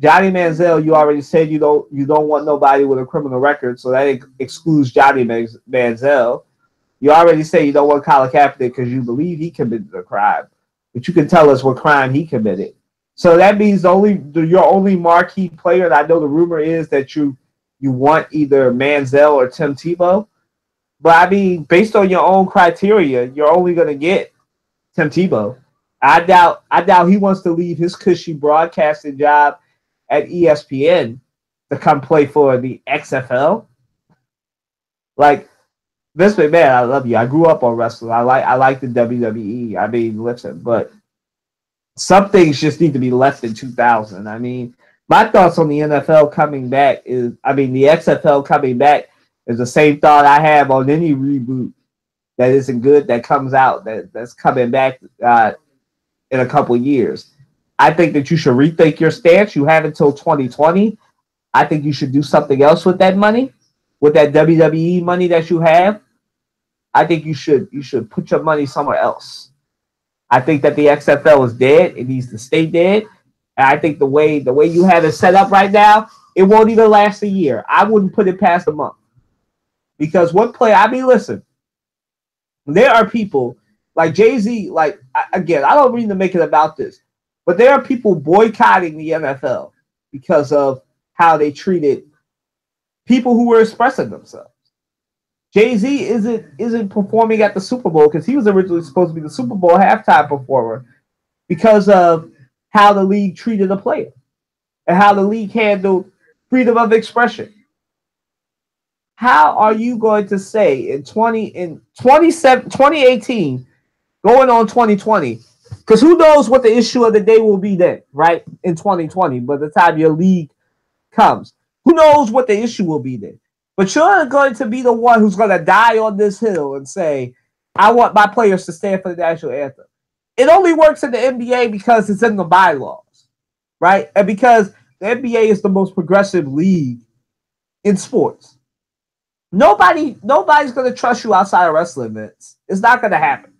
[SPEAKER 1] Johnny Manziel, you already said you don't want nobody with a criminal record, so that excludes Johnny Manziel. You already say you don't want Colin Kaepernick because you believe he committed a crime, but you can tell us what crime he committed. So that means your only marquee player. And I know the rumor is that you want either Manziel or Tim Tebow, but I mean, based on your own criteria, you're only going to get Tim Tebow. I doubt he wants to leave his cushy broadcasting job at ESPN to come play for the XFL. Like, Vince McMahon, I love you. I grew up on wrestling. I like the WWE. I mean, listen, but some things just need to be left in 2000. I mean, my thoughts on the NFL coming back the XFL coming back is the same thought I have on any reboot that isn't good that comes out that's coming back in a couple years. I think that you should rethink your stance. You have until 2020. I think you should do something else with that money, with that WWE money that you have. I think you should put your money somewhere else. I think that the XFL is dead. It needs to stay dead. And I think the way you have it set up right now, it won't even last a year. I wouldn't put it past a month. Because what play? I mean, listen, there are people like Jay-Z. Like, again, I don't mean to make it about this, but there are people boycotting the NFL because of how they treated people who were expressing themselves. Jay-Z isn't performing at the Super Bowl because he was originally supposed to be the Super Bowl halftime performer because of how the league treated a player and how the league handled freedom of expression. how are you going to say in 2018 going on 2020? Because who knows what the issue of the day will be then, right? In 2020, by the time your league comes, who knows what the issue will be then? But you're going to be the one who's going to die on this hill and say, I want my players to stand for the national anthem. It only works in the NBA because it's in the bylaws, right? And because the NBA is the most progressive league in sports. Nobody's going to trust you outside of wrestling events. It's not going to happen.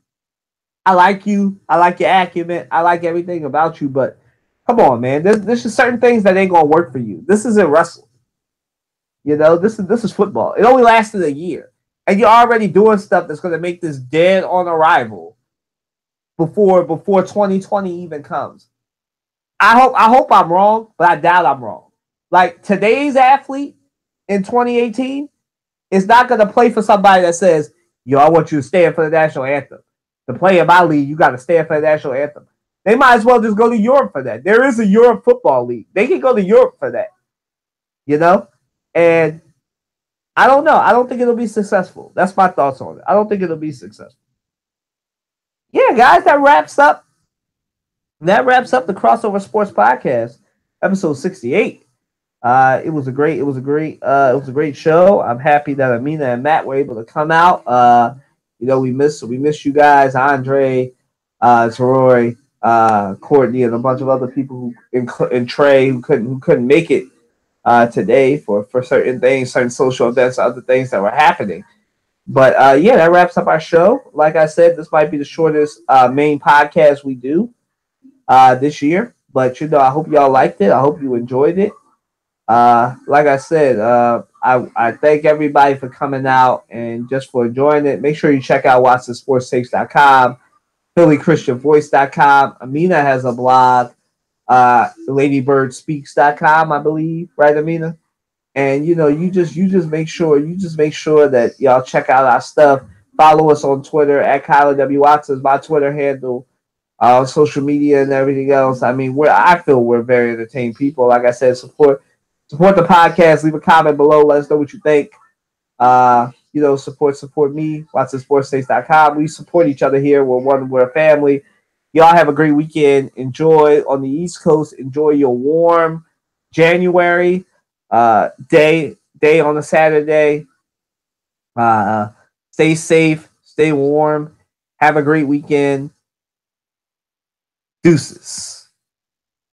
[SPEAKER 1] I like you. I like your acumen. I like everything about you. But come on, man. There's just certain things that ain't going to work for you. This isn't wrestling. You know, this is football. It only lasted a year. And you're already doing stuff that's going to make this dead on arrival before 2020 even comes. I hope I'm wrong, but I doubt I'm wrong. Like today's athlete in 2018 is not going to play for somebody that says, yo, I want you to stand for the national anthem. To play in my league, you got to stand for the national anthem. They might as well just go to Europe for that. There is a Europe football league. They can go to Europe for that. You know? And I don't know. I don't think it'll be successful. That's my thoughts on it. I don't think it'll be successful. Yeah, guys, that wraps up the Crossover Sports Podcast, episode 68. It was a great show. I'm happy that Amina and Matt were able to come out. We miss you guys, Andre, Troy, Courtney, and a bunch of other people and Trey who couldn't make it today for certain things, certain social events, other things that were happening. But that wraps up our show. Like I said, this might be the shortest main podcast we do this year. But I hope y'all liked it. I hope you enjoyed it. Like I said, I thank everybody for coming out and just for enjoying it. Make sure you check out WatsonSportsTakes.com, PhillyChristianVoice.com. Amina has a blog, LadyBirdSpeaks.com, I believe, right, Amina? And you just make sure that y'all check out our stuff. Follow us on Twitter at Kyler W. Watson, my Twitter handle, social media and everything else. I mean, I feel we're very entertained people. Like I said, support the podcast. Leave a comment below. Let us know what you think. Support me. WatsonSportsTakes.com. We support each other here. We're a family. Y'all have a great weekend. Enjoy on the East Coast. Enjoy your warm January day on a Saturday. Stay safe. Stay warm. Have a great weekend. Deuces.